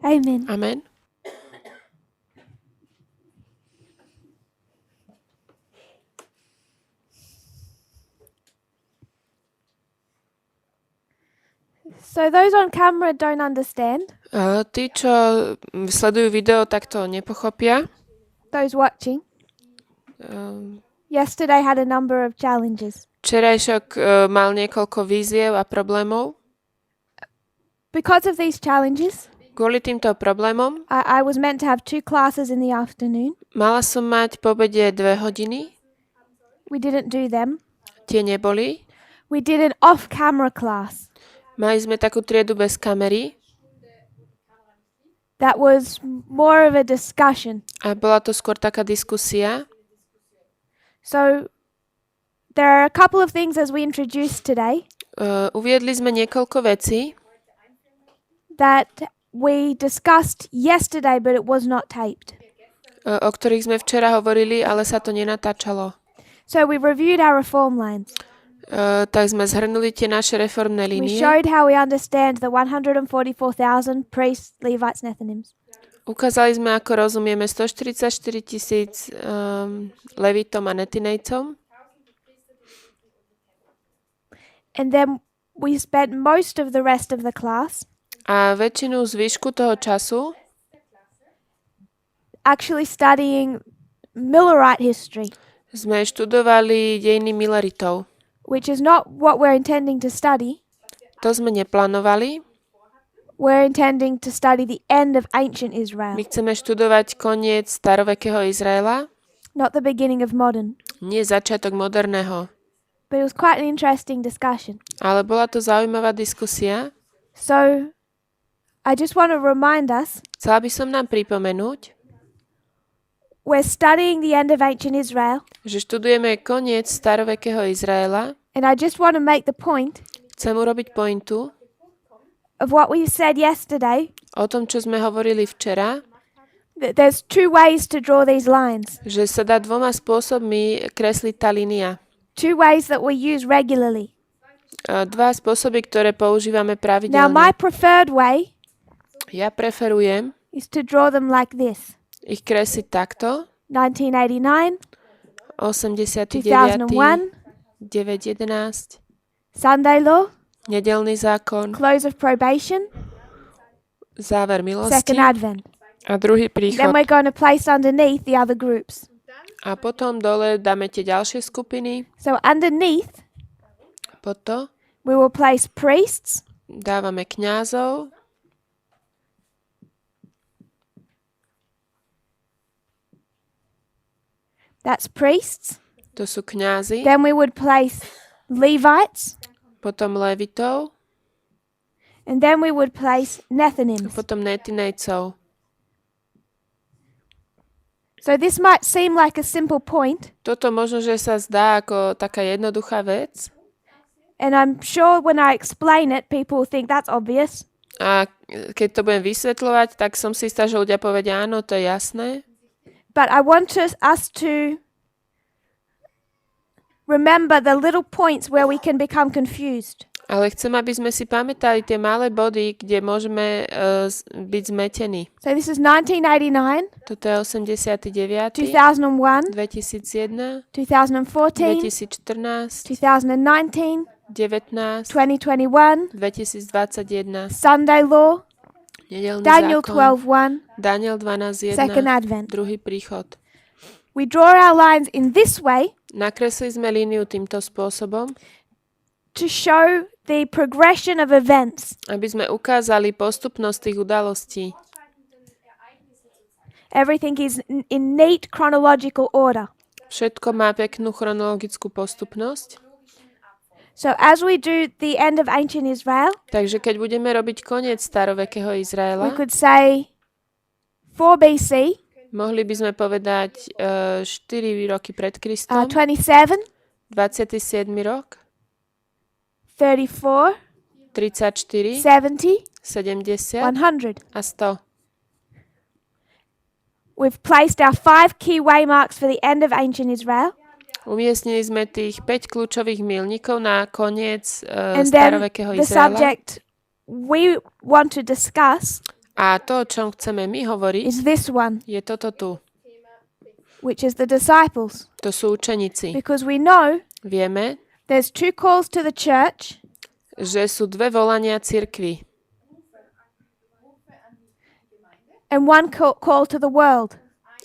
Amen. Amen. So those on camera don't understand. Tí, čo sledujú video, tak to nepochopia. Those watching. Yesterday had a number of challenges. Včerajšok mal niekoľko víziev a problémov. Because of these challenges, Kvôli týmto problémom I was meant to have 2 classes in the afternoon. mala som mať po obede 2 hodiny. We didn't do them. Tie neboli. We did an off-camera class. Mali sme takú triedu bez kamery That was more of a discussion. a bola to skôr taká diskusia. So there are a couple of things as we introduced today Uviedli sme niekoľko vecí, that we discussed yesterday, but it was not taped. o ktorých sme včera hovorili, ale sa to nenatáčalo. So we reviewed our reform lines. Tak sme zhrnuli tie naše reformné We línie. showed how we understand the 144,000 priests, Levites, Nethinims. Ukázali sme, ako rozumieme 144 000 levitom a netinejcom. And then we spent most of the rest of the class A väčšinu zvyšku toho času actually studying Millerite history, sme študovali dejiny Milleritov. which is not what we're intending to study. To sme neplánovali. We're intending to study the end of ancient Israel, My chceme študovať koniec starovekého Izraela, not the beginning of modern. nie začiatok moderného. But it was quite an interesting discussion. Ale bola to zaujímavá diskusia. So I just want to remind us, Chcela by som nám pripomenúť, we're studying the end of ancient Israel, že študujeme koniec starovekého Izraela. and I just want to make the point Chcem urobiť pointu of what we said yesterday, o tom, čo sme hovorili včera, that there's 2 ways to draw these lines, že sa dá 2 spôsobmi kresliť tá línia. 2 ways that we use regularly. 2 spôsoby, ktoré používame Now, pravidelne. my preferred way Ja preferujem is to draw them like this. ich kresliť takto. 1989, 89. 2001, 9.11. Sunday law, Nedelný zákon. close of probation, Záver milosti. second advent. A druhý Then príchod. we're going to place underneath the other groups. A potom dole dáme tie ďalšie skupiny. So underneath, Pod to we will place priests, dávame kňazov. that's priests. To sú kňazi. Then we would place Levites, Potom levitov. and then we would place Nethinims. Potom netinejcov. So this might seem like a simple point, Toto možno, že sa zdá ako taká jednoduchá vec. and I'm sure when I explain it, people will think that's obvious. A keď to budem vysvetľovať, tak som si istá, že ľudia povedia, áno, to je jasné. But I want us to remember the little points where we can become confused. Ale chcem, aby sme si pamätali tie malé body, kde môžeme byť zmetení. So this is 1989, Toto je 89. 2001, 2001, 2014, 2014, 2019, 19, 2021, 2021, Sunday law, nedelný Daniel zákon, 12:1, Daniel 12.1, second advent. druhý príchod. We draw our lines in this way Nakresli sme líniu týmto spôsobom, to show the progression of events. aby sme ukázali postupnosť tých udalostí. Everything is in neat chronological order. Všetko má peknú chronologickú postupnosť. So as we do the end of ancient Israel, Takže keď budeme robiť koniec starovekého we Izraela, could say 4 BC, mohli by sme povedať 4 roky pred Kristom, 27, 27. rok, 34, 34, 70, 70 100. a 100. We've placed our 5 key waymarks for the end of ancient Israel. Umiestnili sme tých 5 kľúčových milníkov na koniec And then starovekého the Izraela. subject we want to discuss A to, o čom chceme my hovoriť, is this one, je toto tu. which is the disciples. To sú učeníci. Because we know Vieme, there's 2 calls to the church že sú 2 volania cirkvi and 1 call to the world.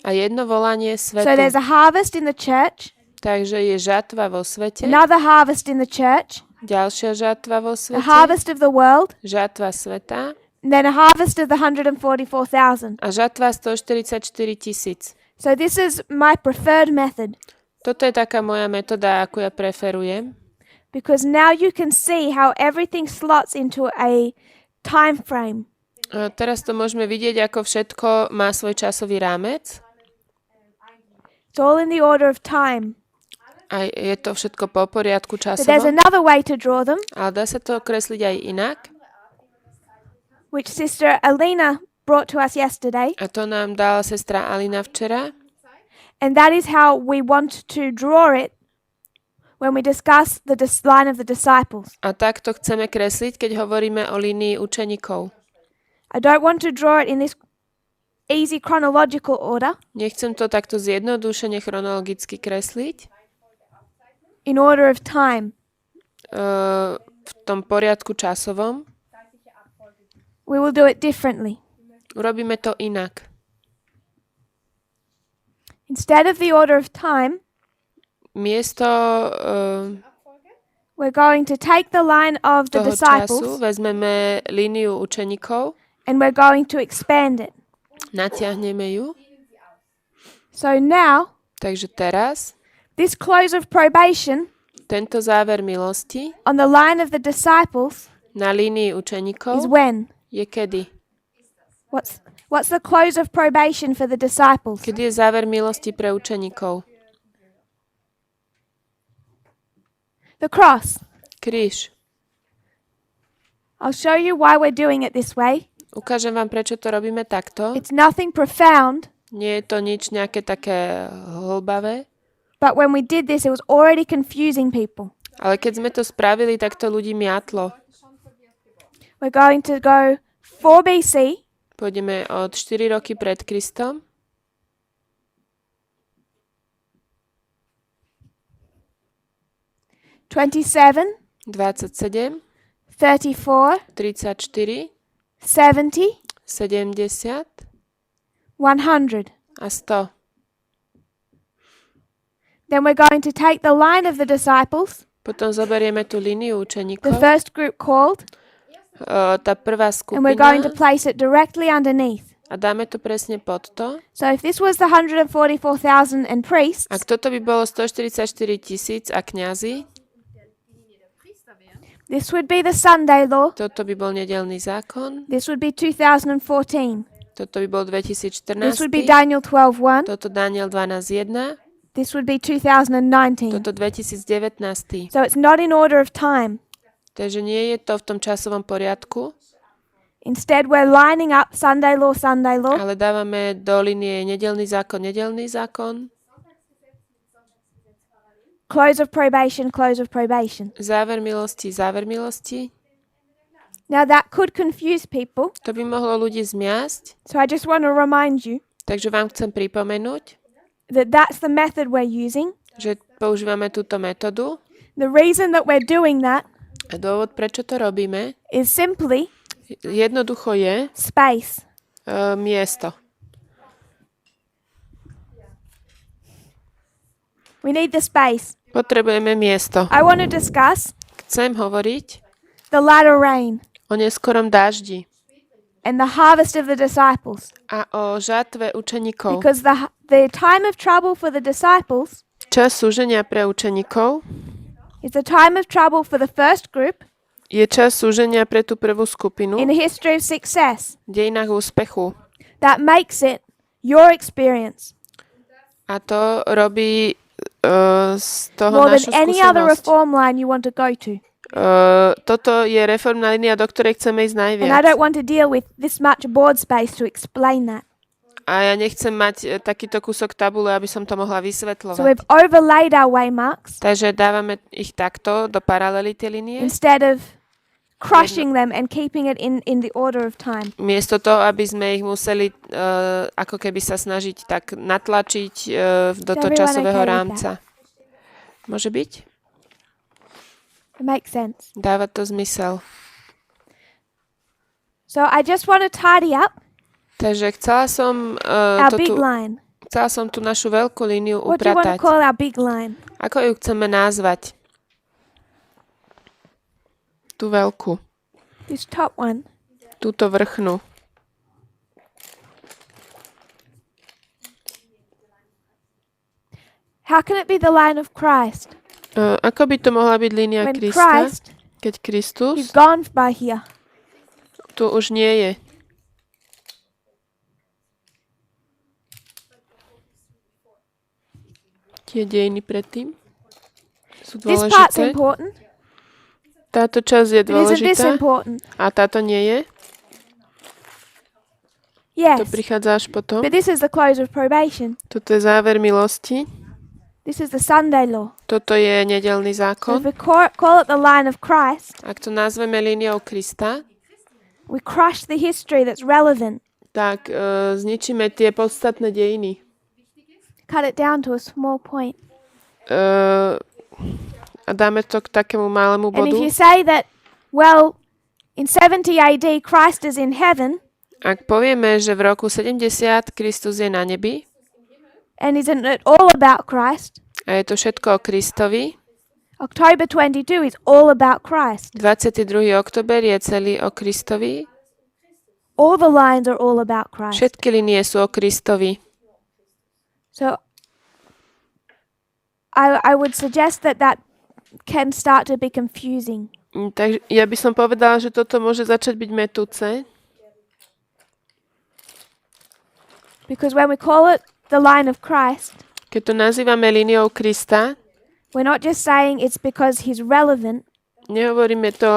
a jedno volanie So svetu. there's a harvest in the church, Takže je žatva vo svete, another harvest in the church, ďalšia žatva vo a svete, harvest of the world, žatva sveta and then a harvest of the 144,000. a žatva 144 000. So this is my preferred method Toto je taká moja metóda, akú ja preferujem, because now you can see how everything slots into a time frame. Teraz to môžeme vidieť, ako všetko má svoj časový rámec. It's all in the order of time. A je to všetko po poriadku But there's časovo. another way to draw them, Ale dá sa to kresliť aj inak. which Sister Alina brought to us yesterday. A to nám dala sestra Alina včera. And that is how we want to draw it when we discuss the line of the disciples. A takto chceme kresliť, keď hovoríme o línii učeníkov. I don't want to draw it in this easy chronological order, Nechcem to takto zjednodušene chronologicky kresliť. in order of time. V tom poriadku časovom. We will do it differently. Urobíme to inak. Instead of the order of time, Miesto we're going to take the line of the toho času disciples vezmeme líniu učeníkov, and we're going to expand it. natiahneme ju. So now, Takže teraz this close of probation tento záver milosti on the line of the disciples na línii is učeníkov when? je kedy? What's the close of probation for the disciples? Kedy je záver milosti pre učeníkov? The cross. Kríž. I'll show you why we're doing it this way. Ukážem vám, prečo to robíme takto. It's nothing profound, Nie je to nič nejaké také hlbavé, but when we did this, it was already confusing people. ale keď sme to spravili, tak to ľudí miatlo. We're going to go 4 BC Pôjdeme od 4 roky pred Kristom. '27, 27, 34, 34, 70, 70 100. a 100. Then we're going to take the line of the disciples, Potom zoberieme tú líniu the učeníkov, first group called, tá prvá and we're going to skupina place it directly underneath. a dáme to presne pod to. So if this was the 144,000 and priests, Ak toto by bolo 144 000 a kňazi, this would be the Sunday law. toto by bol nedelný zákon, This would be 2014. toto by bol This 2014, would be Daniel 12:1. toto Daniel 12.1, This would be 2019. toto 2019. So it's not in order of time. Takže nie je to v tom časovom poriadku, Instead, we're lining up Sunday law, ale dávame do linie nedelný zákon, nedelný zákon, close of probation, close of probation. záver milosti, záver milosti. Now that could confuse people, To by mohlo ľudí zmiasť, so I just want to remind you takže vám chcem pripomenúť, that that's the method we're using. že používame túto metódu. The reason that we're doing that A dôvod, prečo to robíme, is simply jednoducho je space. miesto. We need the space. Potrebujeme miesto. I want to discuss Chcem hovoriť the latter rain o neskorom dáždi and the harvest of the disciples, a o žatve učeníkov. because the time of trouble for the disciples Čas súženia pre učeníkov is the time of trouble for the first group je čas súženia pre tú prvú skupinu in a history of success. v dejinách úspechu. That makes it your experience A to robí z toho more than našu any other skúsenosť. reform line you want to go to. Toto je reformná línia, do ktorej chceme ísť And I najviac. don't want to deal with this much board space to explain that. A ja nechcem mať takýto kúsok tabule, aby som to mohla So vysvetľovať. we've overlaid our waymarks Takže dávame ich takto do paralely tie linie. instead of crushing them and keeping it in the order of time. Miesto toho, aby sme ich museli ako keby sa snažiť tak natlačiť do toho časového rámca. Môže byť? It makes sense. Dáva to zmysel. So I just want to tidy up Takže chcela som our big line. chcela som tú našu veľkú líniu What do you want to upratať. call our big line? Ako ju chceme nazvať? Tú veľkú. This top one. Túto vrchnú. How can it be the line of Christ? Ako by to mohla byť línia When Krista, Christ keď Kristus is gone by here. tu už nie je? Tie dejiny predtým sú This part's dôležité. important. Táto časť je But isn't this dôležitá important? a táto nie je. To Yes. prichádza až potom. But this is the close of probation. Toto je záver milosti. This is the Sunday law. Toto je nedeľný So if zákon. we call it the line of Christ, Ak to nazveme líniou Krista, we crush the history that's relevant, tak zničíme tie podstatné dejiny. cut it down to a small point. A dáme to k takému malému And if bodu. you say that, well, in 70 AD, Christ is in heaven, Ak povieme, že v roku 70 Kristus je na nebi and isn't it all about Christ? a je to všetko o Kristovi, October 22 is all about Christ. 22. október je celý o Kristovi, All the lines are all about Christ. všetky linie sú o Kristovi. So I would suggest that can start to be confusing. Takže ja by som povedala, že toto môže začať byť metúce, Because when we call it the line of Christ, keď to nazývame líniou Krista. we're not just saying it's because he's relevant, Nehovoríme to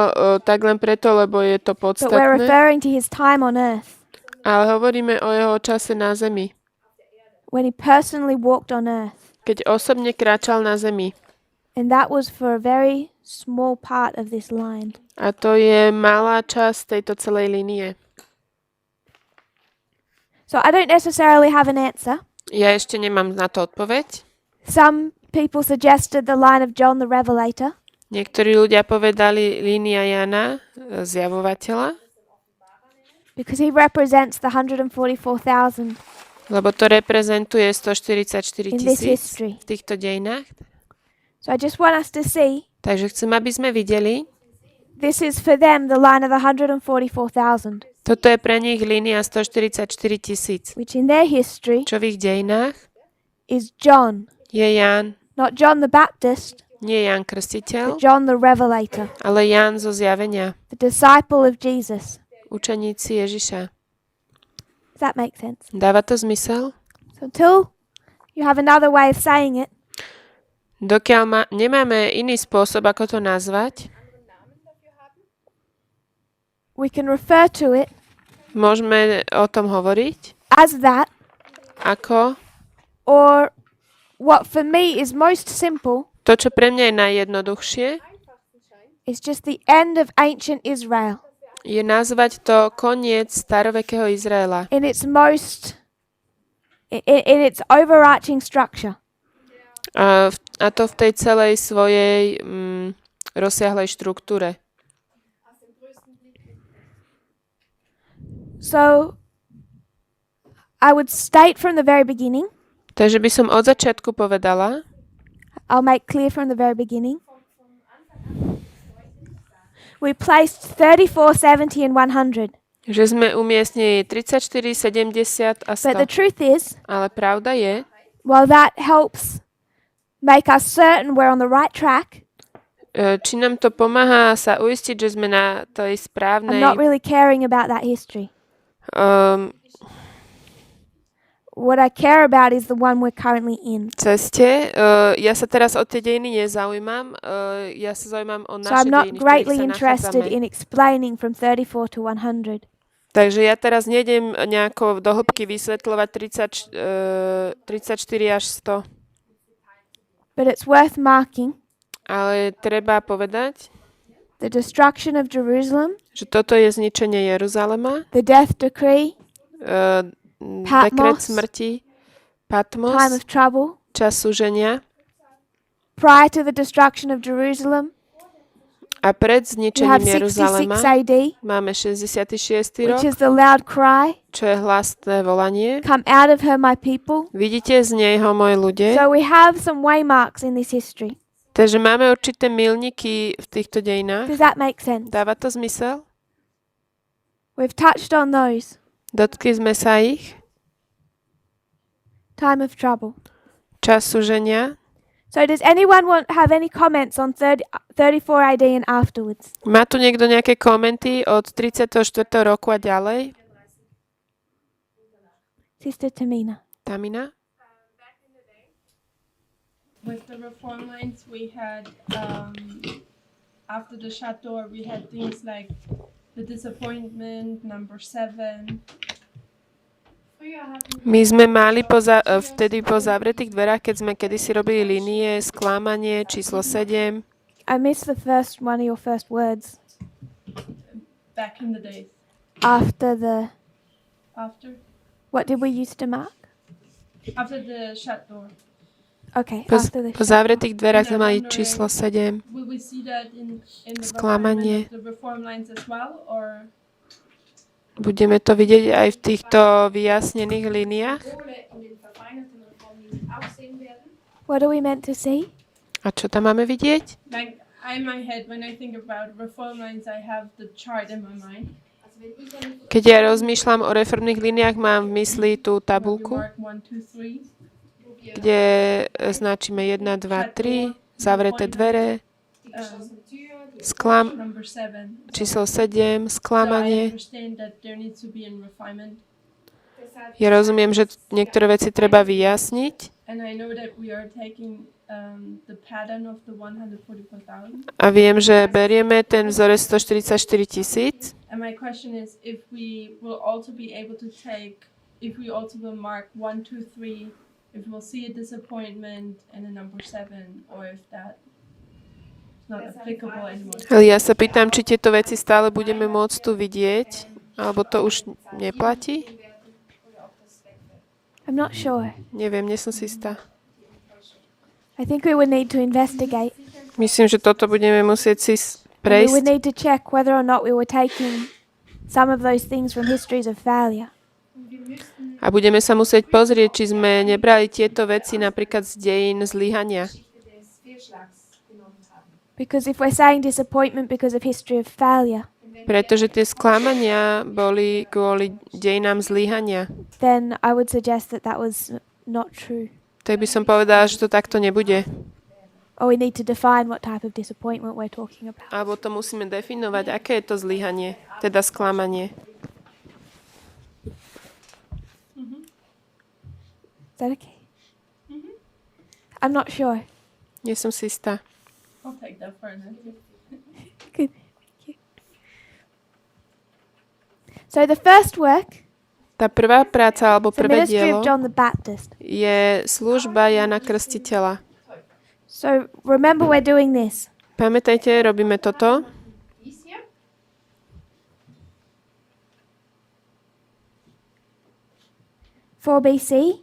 tak len preto, lebo je to but we're podstatné, referring to his time on earth, ale hovoríme o jeho čase na zemi, when he personally walked on earth. keď osobne kráčal na zemi. And that was for a very small part of this line. A to je malá časť tejto celej línie. So I don't necessarily have an answer. Ja ešte nemám na to odpoveď. Some people suggested the line of John the Revelator, Niektorí ľudia povedali línia Jana, zjavovateľa, because he represents the 144,000 lebo to reprezentuje 144 in this 000 history. v týchto dejinách. So I just want us to see Takže chcem, aby sme videli, this is for them the line of the 144,000, toto je pre nich línia 144 000, which in their history čo v ich dejinách is John, je Ján, not John the Baptist, nie Ján Krstiteľ, but John the Revelator, ale Ján zo zjavenia, the disciple of Jesus. učeníci Ježiša. Does that make sense? Dáva to zmysel? So until you have another way of saying it, Dokiaľ nemáme iný spôsob, ako to nazvať, we can refer to it môžeme o tom hovoriť, as that, ako or what for me is most simple to, čo pre mňa je najjednoduchšie, is just the end of ancient Israel je nazvať to koniec starovekého Izraela. in its most, in its overarching structure. A to v tej celej svojej rozsiahlej štruktúre. So I would state from the very beginning, Takže by som od začiatku povedala, I'll make clear from the very beginning, we placed 34, 70 and 100. že sme umiestnili 34, 70 a But the 100. truth is, Ale pravda je, while that helps make us certain we're on the right track, či nám to pomáha sa uistiť, že sme na tej I'm správnej not really caring about that history. What I care about is the one we're currently in. ceste. Ja sa teraz o tie dejiny nezaujímam. Ja sa zaujímam o So naše I'm not dejiny, v ktorých greatly sa interested nachádzame. in explaining from 34 to 100. Takže ja teraz nejdem nejako do hĺbky vysvetľovať 34 až 100. But it's worth marking Ale treba povedať, the destruction of Jerusalem, že toto je zničenie Jeruzalema, the death decree, dekret Patmos, smrti, time Patmos, of trouble. čas súženia. Prior to the destruction of Jerusalem, A pred you zničením have 66 Jeruzalema AD, máme 66. which rok, is the loud cry, čo je hlasné volanie. come out of her, my people. Vidíte z neho, moji ľudia? So we have some waymarks in this history. Takže máme určité milníky v týchto dejinách. Does that make sense? Dáva to zmysel? We've touched on those. Dotkli sme sa ich. Time of trouble. Čas súženia. So does anyone have any comments on 34 AD and afterwards? Má tu niekto nejaké komenty od 34. roku a ďalej? Sister Tamina. Tamina? With the reform lines, we had, after the shut door, we had things like the disappointment, number 7. My sme mali vtedy po zavretých dverách, keď sme kedysi robili linie, sklamanie, číslo 7. I missed the first one of your first words. Back in the days. After. What did we use to mark? After the shut door. Okay, Po after the. zavretých dverách sme mali číslo 7. Will we see that in the Sklamanie. the reform lines as well, or? Budeme to vidieť aj v týchto vyjasnených líniách. What are we meant to see? A čo tam máme vidieť? Like, in my head, when I think about reform lines, I have the chart in my mind. Keď ja rozmýšľam o reformných líniách, mám v mysli tú tabulku, Mark 1, 2, 3. kde značíme 1, 2, 3, zavreté dvere, Number 7. číslo 7, So I sklamanie. understand that there needs to be a refinement. Ja rozumiem, že niektoré veci treba vyjasniť And I know that we are taking the pattern of the 144,000. a viem, že berieme ten vzorec 144 000. And my question is if we will also be able to take, if we also will mark 1, 2, 3, if we'll see a disappointment and a number 7, or if that is not applicable anymore. Ale ja sa pýtam, či tieto veci stále budeme môcť tu vidieť, alebo to už neplatí? I'm not sure. Neviem, nie som si istá. I think we would need to investigate. Myslím, že toto budeme musieť si We would prejsť need to check whether or not we were taking some of those things from histories of failure. a budeme sa musieť pozrieť, či sme nebrali tieto veci napríklad z dejín zlyhania. Because if we're saying disappointment because of history of failure, Pretože tie sklamania boli kvôli dejinám zlyhania. then I would suggest that that was not true. Tak by som povedala, že to takto nebude. Or we need to define what type of disappointment we're talking about. Alebo to musíme definovať, aké je to zlyhanie, teda sklamanie. Is that okay? I'm not sure. Nie som si istá. I'll take that for an answer. Good. Thank you. So the first work, Tá prvá práca, alebo is the prvé ministry dielo of John the Baptist. je služba Jana Krstiteľa. So remember we're doing this. Pamätajte, robíme toto. For BC,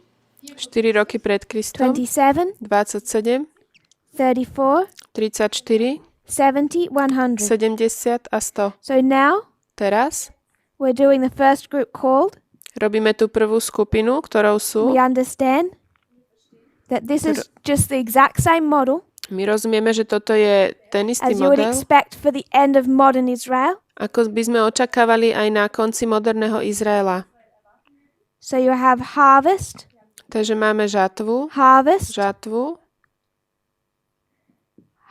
4 roky pred Kristom, 27, 27, 34, 34, 70, 100. 70 a 100. So now Teraz we're doing the first group called, robíme tú prvú skupinu, ktorou sú. we understand that this is just the exact same model My rozumieme, že toto je ten istý as you would model, expect for the end of modern Israel. ako by sme očakávali aj na konci moderného Izraela. So you have harvest, Takže máme žatvu, harvest, žatvu,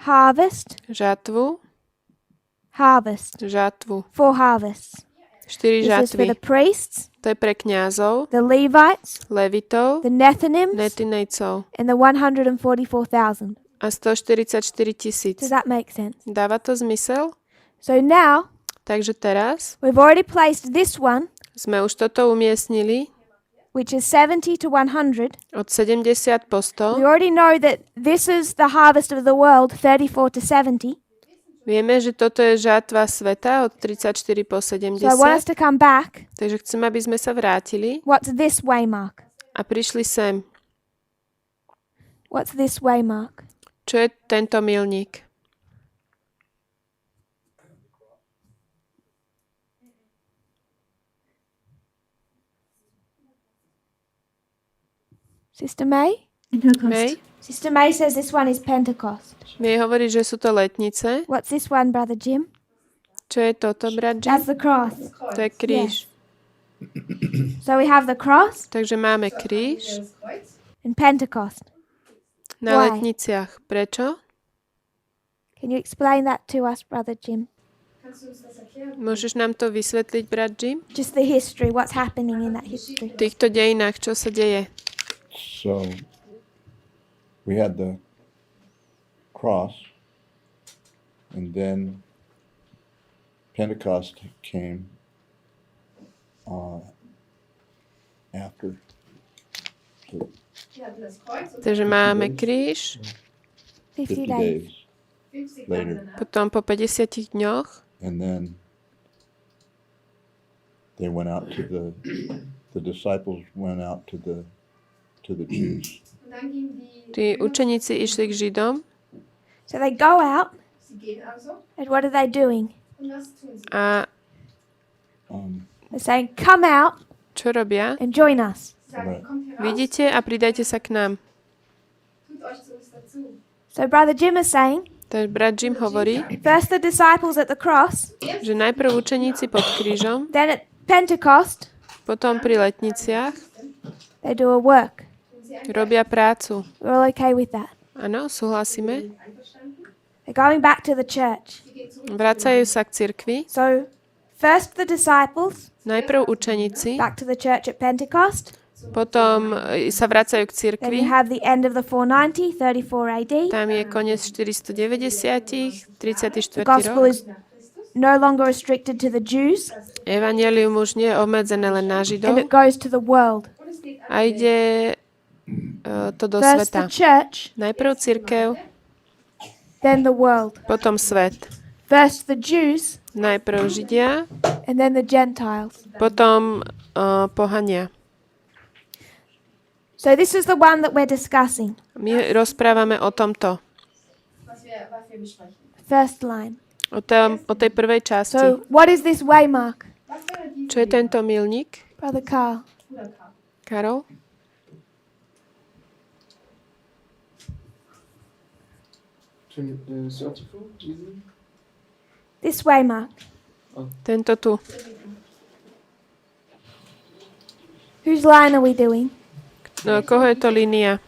harvest, žatvu, harvest. žatvu. 4 harvests. 4 This is for žatvy. the priests, To je pre kňazov, the Levites, levitov, the Nethinims, netinejcov and the 144,000. a 144 000. Does that make sense? Dáva to zmysel? So now Takže teraz we've already placed this one, sme už toto umiestnili which is 70 to 100. od 70 po We 100. already know that this is the harvest of the world, 34 to 70. Vieme, že toto je žatva sveta od 34 po So I want us 70. to come back. Takže chcem, aby sme sa vrátili What's this waymark? a prišli sem. What's this waymark? Čo je tento milník? Sister May? May? Sister May says this one is Pentecost. May hovorí, že sú to letnice. What's this one, Brother Jim? Čo je toto, brat Jim? That's the cross. To je kríž. So we have the cross Takže máme kríž and Pentecost. na Why? letniciach. Prečo? Can you explain that to us, Brother Jim? Môžeš nám to vysvetliť, brat Jim? Just the history, what's happening in that history. V týchto dejinách, čo sa deje? So we had the cross, and then Pentecost came after. So Takže máme kríž, 50 50 days. days later, potom po 50 dňoch and then they went out to the disciples went out to the Jews. tí učeníci išli k Židom So they go out, and what are they doing? a They're saying, come out čo robia? and join us. Right. Vidíte a pridajte sa k nám. So Brother Jim is saying, Takže brat Jim hovorí, first the disciples at the cross, že najprv učeníci pod krížom, then at Pentecost, potom pri letniciach they do a work. robia prácu. We're all okay with that. Áno, súhlasíme. They're going back to the church. Vracajú sa k cirkvi. So first the disciples, Najprv učeníci, back to the church at Pentecost. potom sa vracajú k Then cirkvi. you have the end of the 490, 34 AD. Tam je koniec 490, 34. The gospel rok. is no longer restricted to the Jews, Evangelium už nie je obmedzené len na and Židov it goes to the world. a ide to do First the sveta. church, Najprv cirkev, then the world. potom svet. First the Jews, Najprv Židia, and then the Gentiles. potom pohania. So this is the one that we're discussing. My rozprávame o tomto, First line. o tej prvej časti. So what is this waymark? Čo je tento milník? Brother Carl. Karol? This waymark. Tento tu. Whose line are we doing? No, koho je to línia?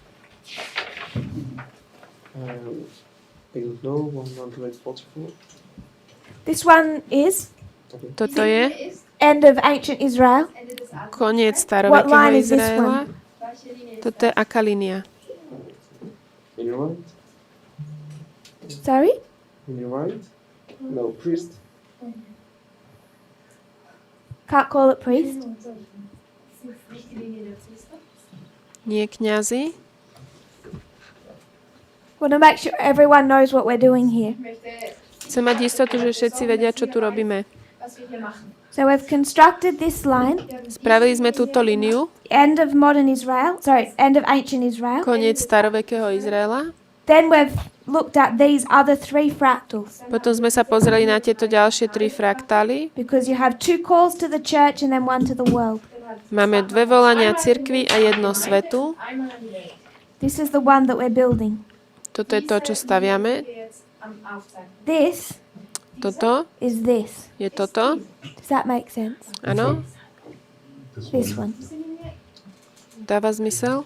I don't know, 144. This one is Toto je end of ancient Israel. koniec What line starovekého is this Izraela. one? Toto je aká línia? In your right? Sorry? In your right? No, priest. Can't call it priest. Nie kňazi. Want to make sure everyone knows what we're doing here. Chcem mať istotu, že všetci vedia, čo tu robíme. So we've constructed this line, Spravili sme túto líniu, end of modern Israel, sorry, end of ancient Israel. koniec starovekého Izraela. Then we've looked at these other three fractals Potom sme sa pozreli na tieto ďalšie 3 fraktály. because you have two calls to the church and then one to the world. Máme 2 volania cirkvi a 1 svetu. This is the one that we're building. Toto je to, čo staviame. This Toto is this. je toto. Does that make sense? Áno, This one. dáva zmysel.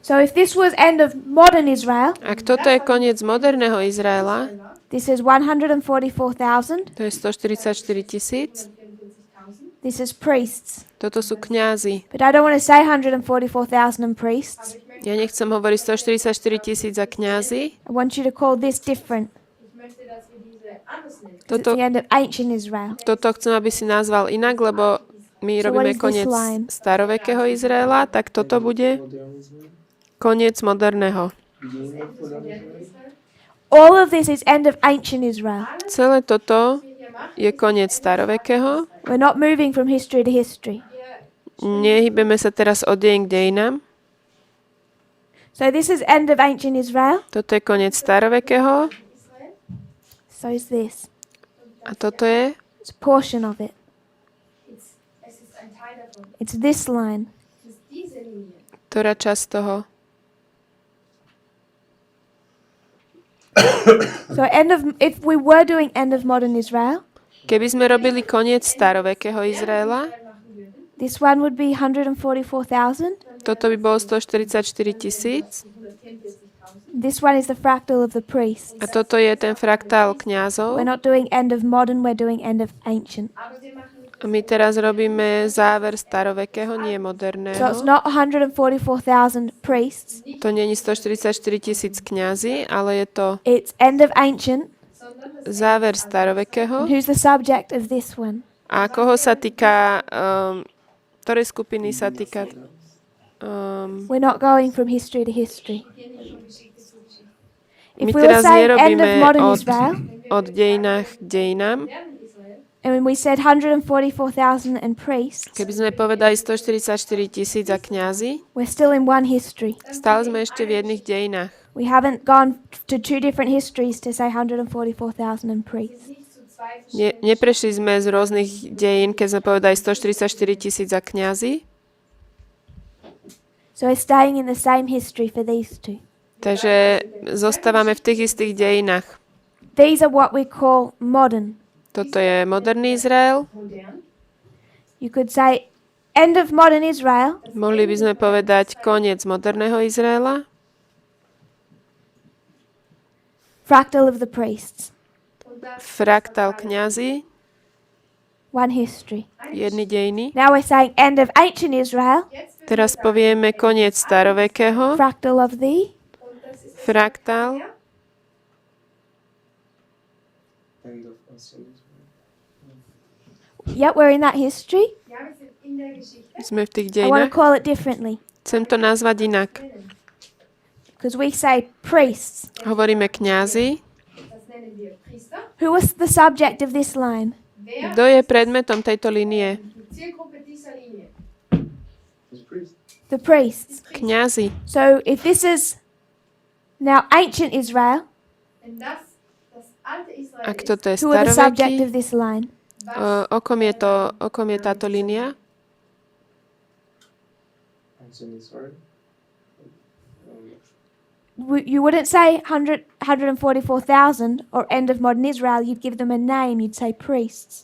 So if this was end of modern Israel, Ak toto je koniec moderného Izraela, this is 144,000. to je 144 000. This is priests. Toto sú kňazi. But I don't want to say 144,000 and priests. Ja nechcem hovoriť 144 000 za kňazi. I want you to call this different. It's Toto, the end of ancient Israel. toto chcem, aby si nazval inak, lebo my So what robíme is this koniec line? starovekého Izraela, tak toto bude Modern Israel. koniec moderného. Beginning of modern Israel. All of this is end of ancient Israel. Celé toto je koniec starovekého. We're not moving from history to history. Nehybeme sa teraz od dejín k dejinám. So this is end of ancient Israel. Toto je koniec starovekého. So is this. A toto je It's a portion of it. It's this line. ktorá časť toho. So if we were doing end of modern Israel, Keby sme robili koniec starovekého Izraela, this one would be 144,000. toto by bolo 144 000. This one is the fractal of the priests. A toto je ten fraktál kňazov. We're not doing end of modern, we're doing end of ancient. A my teraz robíme záver starovekého, nie So moderného. it's not 144,000 priests. To není 144 000 kňazí, ale je to It's end of ancient. záver starovekého. Who's the subject of this one? A koho sa týka, ktorej skupiny sa týka? We're not going from history to history. My If we were teraz saying end of nerobíme modern Israel, od dejinách k dejinám. and when we said 144,000 and priests, Keby sme povedali 144 000 a kňazi, we're still in one history. stále sme ešte v jedných dejinách. We haven't gone to two different histories to say 144,000 and priests. Neprešli sme z rôznych dejín, keď sme povedali 144 000 a kňazi. So we're staying in the same history for these two. Takže zostávame v tých istých dejinách. These are what we call modern. Toto je moderný Izrael. You could say end of modern Israel Mohli by sme povedať koniec moderného Izraela. fractal of the priests. Fraktál kňazi, One history. jedny dejiny. Now we're saying end of ancient Israel, Teraz povieme koniec starovekého. fractal of the Fraktál. End of ancient Israel. Yep, we're in that history. Sme v tých I want to dejinách. call it differently Chcem to nazvať inak. because we say priests. Hovoríme kňazi. Who was the subject of this line? Kto je predmetom tejto linie? It's priest. The priests. Kňazi. So if this is now ancient Israel, Ak toto je who are the subject staroveký, of this line? o kom je táto línia? Ancient Israel. You wouldn't say 144,000 or end of modern Israel. You'd give them a name. You'd say priests.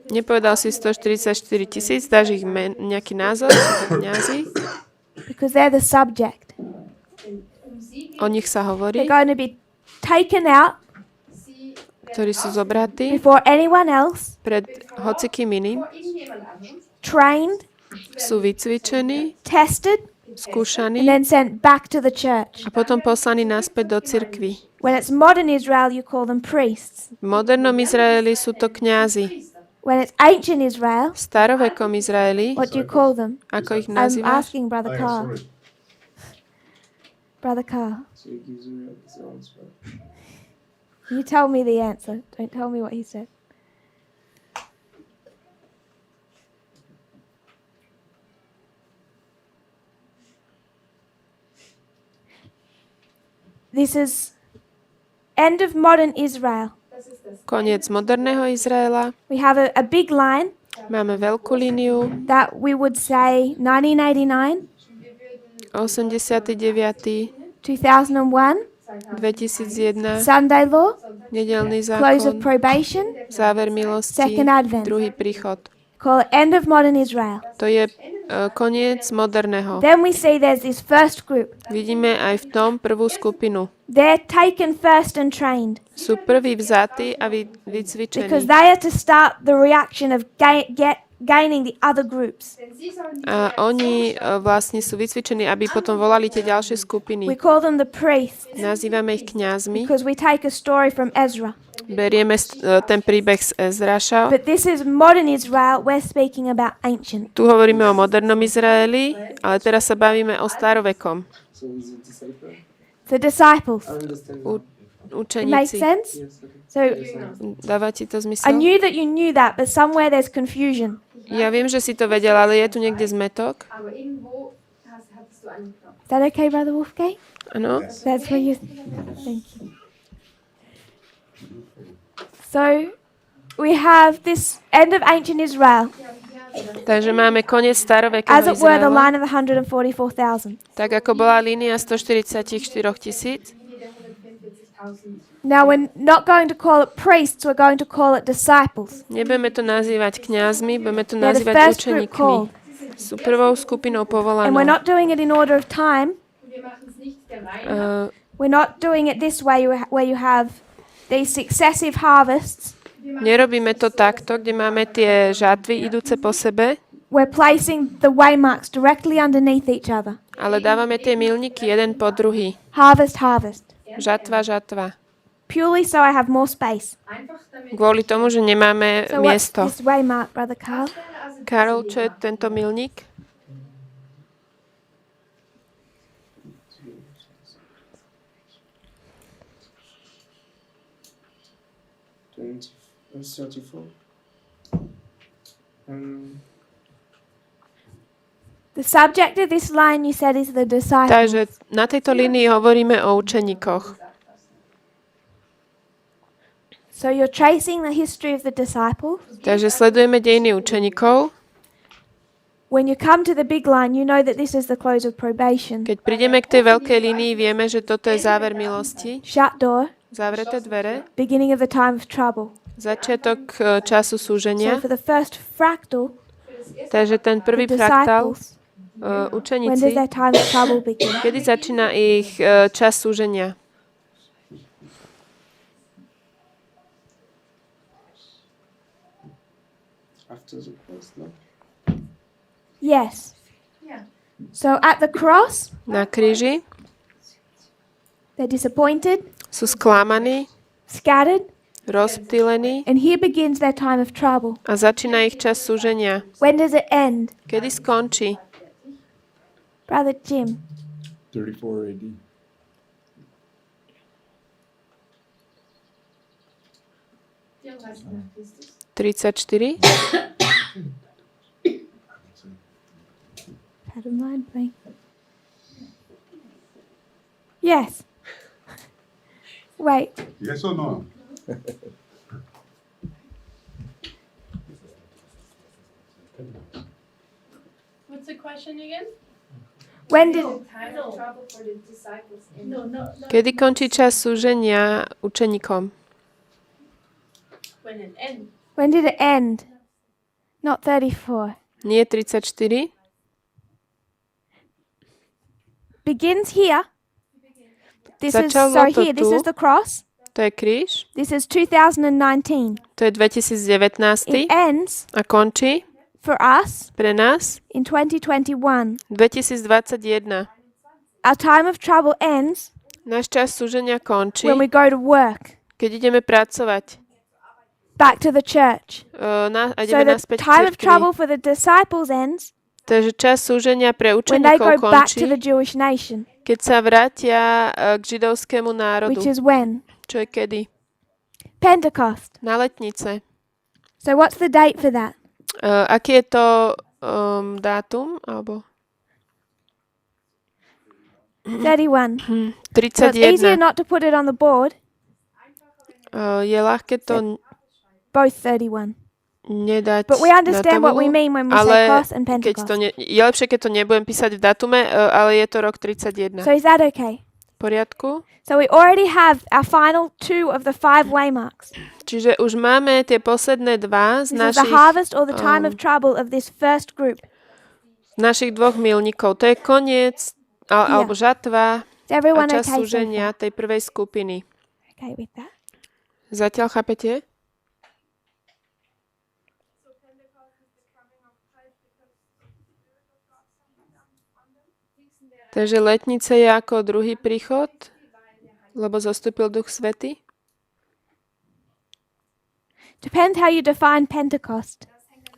Nepovedal si 144 000, dáš ich nejaký názov, sú to kňazi. Because they're the subject. O nich sa hovorí, They're going to be taken out ktorí sú zobratí before anyone else, pred hocikým iným, trained, sú vycvičení, tested, and skúšaní then sent back to the church. a potom poslaní naspäť do cirkvi. When it's modern Israel, you call them priests. V modernom Izraeli sú to kňazi. When it's ancient Israel, V starovekom Izraeli, what do you call them? ako ich I'm nazývaš? asking Brother Carl. Brother Carl, So he gives you his answer. you tell me the answer. Don't tell me what he said. This is end of modern Israel. Koniec moderného Izraela. We have a big line Máme veľkú líniu, that we would say 1989, 89. 2001, 2001, Sunday law, nedelný close of zákon, probation, záver milosti, Second Advent. druhý príchod. call it end of modern Israel. To je koniec moderného. Then we see there's this first group. Vidíme aj v tom prvú skupinu. They're taken first and trained Sú prví vzatí a because vycvičení. they are to start the reaction of gaining the other groups. A oni vlastne sú vycvičení, aby potom volali tie ďalšie We skupiny. call them the priests Nazývame ich kňazmi. because we take a story from Ezra. Berieme ten príbeh z Ezraša. But this is modern Israel. We're speaking about ancient. Tu hovoríme o modernom Izraeli, ale teraz sa bavíme o starovekom. So he's a disciple. The disciples. I understand. U- makes učeníci. sense? Yes, okay. So Dáva ti to I zmysel? knew that you knew that, but somewhere there's confusion. Ja viem, že si to vedel, ale je tu niekde zmetok. Aber irgendwo hattest du angeklappt. Is that okay, Brother Wolfgang? Áno. That's what you. Thank you. So we have this end of ancient Israel, Takže máme koniec as starovekého it were the Izraela. line of 144,000. Tak ako bola línia 144 000. Die der 144.000. Now we're not going to call it priests, we're going to call it disciples. Nebudeme to nazývať kňazmi, budeme to They're the nazývať first group učeníkmi. called. Sú prvou skupinou And we're povolanou. not doing it in order of time. Wir machen es nicht der Reihe nach. We're not doing it this way where you have these successive harvests. Nerobíme to takto, kde máme tie žatvy idúce po sebe, We're placing the waymarks directly underneath each other. ale dávame tie milníky jeden po druhý. Harvest, harvest. Žatva, žatva. Purely so I have more space. Einfach damit. Kvôli tomu, že nemáme So what's miesto. this waymark, Brother Carl? Karol, čo je tento milník? And 34. The subject of this line you said is the disciple. Takže na tejto línii hovoríme o učeníkoch. So you're tracing the history of the disciples. Takže sledujeme dejiny učeníkov. When you come to the big line, you know that this is the close of probation. Keď prídeme k tej veľkej línii, vieme, že toto je záver milosti, Shut door, zavreté dvere, beginning of the time of trouble. začiatok času So súženia. for the first fractal, Takže ten prvý the fraktál, disciples, when does učeníci, their time of trouble begin? kedy začína ich čas súženia? After the cross, no? Yes. Yeah. So at the cross, Na kríži they're disappointed, sú sklamaní, scattered, rozptýlení and here begins their time of trouble. a začína ich čas súženia. When does it end? Kedy skončí? Brother Jim. 34 AD. nach Christus. 34? Had a mind blank. Yes. Wait. Yes or no? What's the question again? When did Time of trouble for the disciples. No. Kedy končí čas súženia učeníkom? When it ends. when did it end? Not 34. Nie 34? Begins here. This is Začalo so to here. This tu. is the cross. To je kríž. This is 2019. To je 2019 It ends a končí for us pre nás in 2021. 2021. Our time of trouble ends Náš čas súženia končí, when we go to work, keď ideme pracovať. back to the church. A So ideme the naspäť k time of trouble cirkvi. for the disciples ends Takže čas súženia pre when they go učeníkov back to končí, the Jewish nation, keď sa vrátia k židovskému which národu. is when? Čo je kedy? Pentecost. Na letnice. So what's the date for that? Aký je to dátum? Alebo 31. So it's easier 31. not to put it on the board. Je ľahké to Both 31. nedať But we na understand what we tabulu, mean when we say ale cross and keď Pentecost. to je lepšie, keď to nebudem písať v datume, ale je to rok 31. So is that okay? V poriadku? So we already have our final 2 of the 5 waymarks. Čiže už máme tie posledné dva z This is the našich, harvest or the time of trouble of this first group. dvoch milníkov. To je koniec, alebo žatva Is a everyone čas okay so súženia far? tej prvej skupiny. Okay with that? Zatiaľ chápete? Takže letnice je ako druhý príchod, lebo zostúpil Duch Svätý. Depends how you define Pentecost.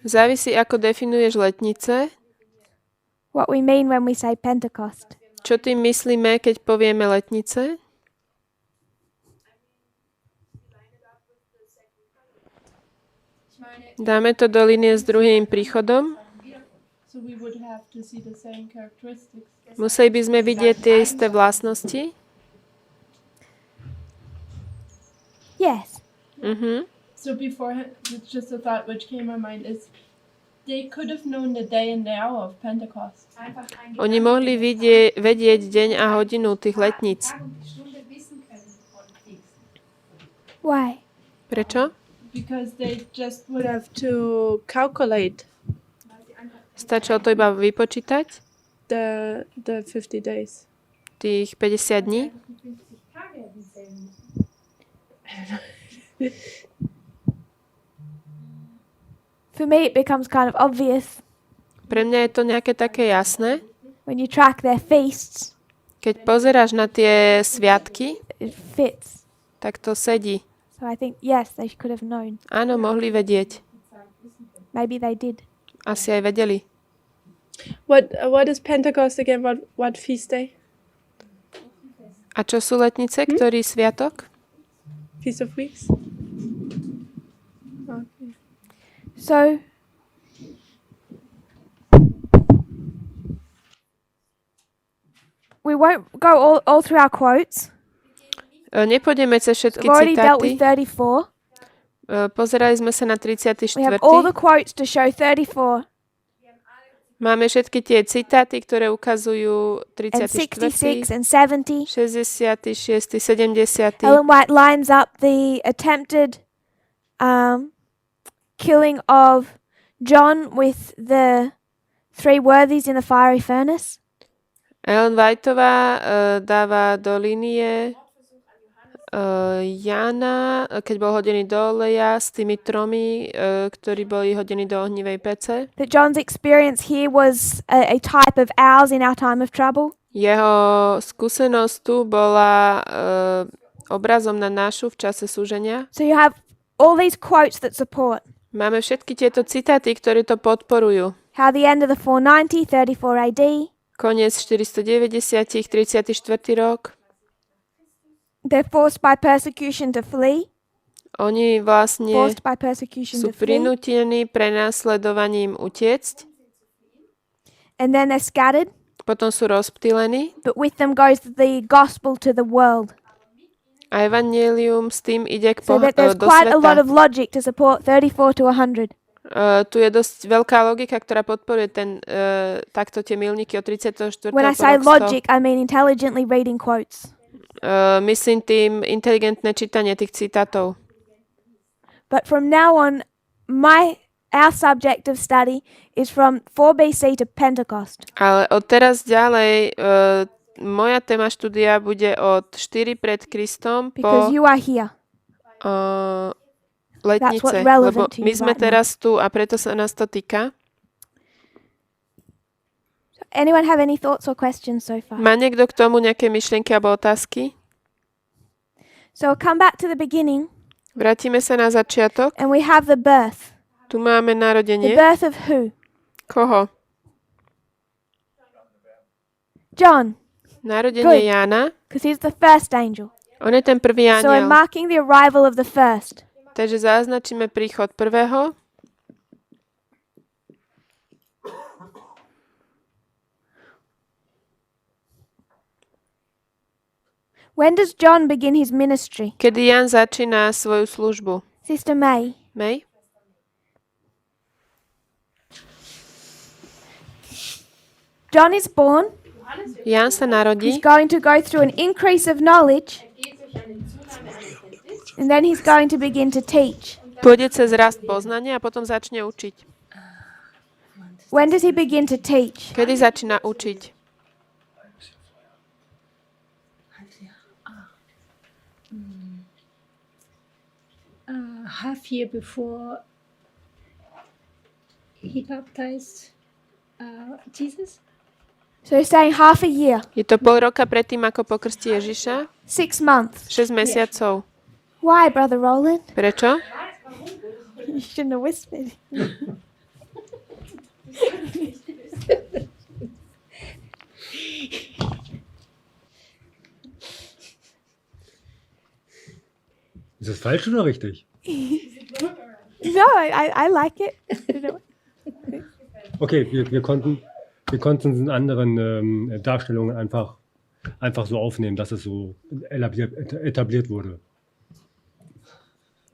Závisí, ako definuješ letnice. What we mean when we say Pentecost. Čo tým myslíme, keď povieme letnice? Dáme to do linie s druhým príchodom. So we would have to see the same characteristics. Museli by sme vidieť tie isté vlastnosti. Yes. So beforehand, it's just a thought which came to my mind is they could have known the day and the hour of Pentecost. Oni mohli vedieť deň a hodinu tých letníc. Why? Prečo? Because they just would have to calculate Stačilo to iba vypočítať, the 50 days. tých 50 dní. For me, it becomes kind of obvious Pre mňa je to nejaké také jasné. when you track their feasts. Keď pozeráš na tie sviatky, It fits. tak to sedí. So I think, yes, they could have known. Áno, mohli vedieť. Maybe they did. Asi aj vedeli. What is Pentecost again? What feast day? A čo sú letnice? Ktorý sviatok? Feast of Weeks. Okay. So we won't go all through our quotes. Nepôjdeme cez všetky We've already dealt citáty. with 34. Pozerali sme sa na We 34. have all the quotes to show 34 Máme všetky tie citáty, ktoré ukazujú and 66 34., and 70. 66., 70. Ellen White lines up the attempted killing of John with the three worthies in the fiery furnace. Ellen Whiteová dáva do linie Jana, keď bol hodený do oleja s tými tromi, ktorí boli hodení do ohnivej pece. That John's experience here was a type of ours in our time of trouble. Jeho skúsenosť tu bola obrazom na našu v čase súženia. So you have all these quotes that support Máme všetky tieto citáty, ktoré to podporujú. how the end of the 490, 34 AD, Koniec 490, 34. rok. they're forced by persecution to flee, Oni vlastne forced by persecution sú to flee, prinútení prenasledovaním utiecť, and then they're scattered, potom sú rozptýlení but with them goes the gospel to the world. a evanjelium s tým ide So that there's do quite a lot sveta. of logic to support 34 to 100. Tu je dosť veľká logika, ktorá podporuje takto tie milníky od 34. When I po say rok 100. logic, I mean intelligently reading quotes. Myslím tým inteligentné čítanie tých citátov. But from now on, our subject of study is from 4 BC to Pentecost. Ale od teraz ďalej moja téma štúdia bude od 4 pred Kristom Because po you are here. letnice, what's lebo relevant to you my sme right now. teraz tu a preto sa nás to týka. Anyone have any thoughts or questions so far? Má niekto k tomu nejaké myšlienky alebo otázky? So we'll come back to the beginning, Vrátime sa na začiatok. and we have the birth. Tu máme The narodenie. birth of who? Koho? John, Narodenie Good. Jána. because he's the first angel. On je ten prvý So we're anjel. marking the arrival of the first. Takže zaznačíme príchod prvého. When does John begin his ministry? Kedy Ján začína svoju službu? Sister May. May? John is born. Ján sa narodí, He's going to go through an increase of knowledge, and then he's going to begin to teach. pôjde cez rast poznania a potom začne učiť. When does he begin to teach? Kedy začína učiť? Half year before he baptized Jesus. So he's saying half a year, Je to pol roka predtým, ako pokrstí Ježiša? 6 months. 6 mesiacov. Why, Brother Roland? Prečo? You shouldn't have whispered. Ist das falsch oder richtig? No, I like it. Okay, wir konnten es in anderen Darstellungen einfach so aufnehmen, dass es so etabliert wurde.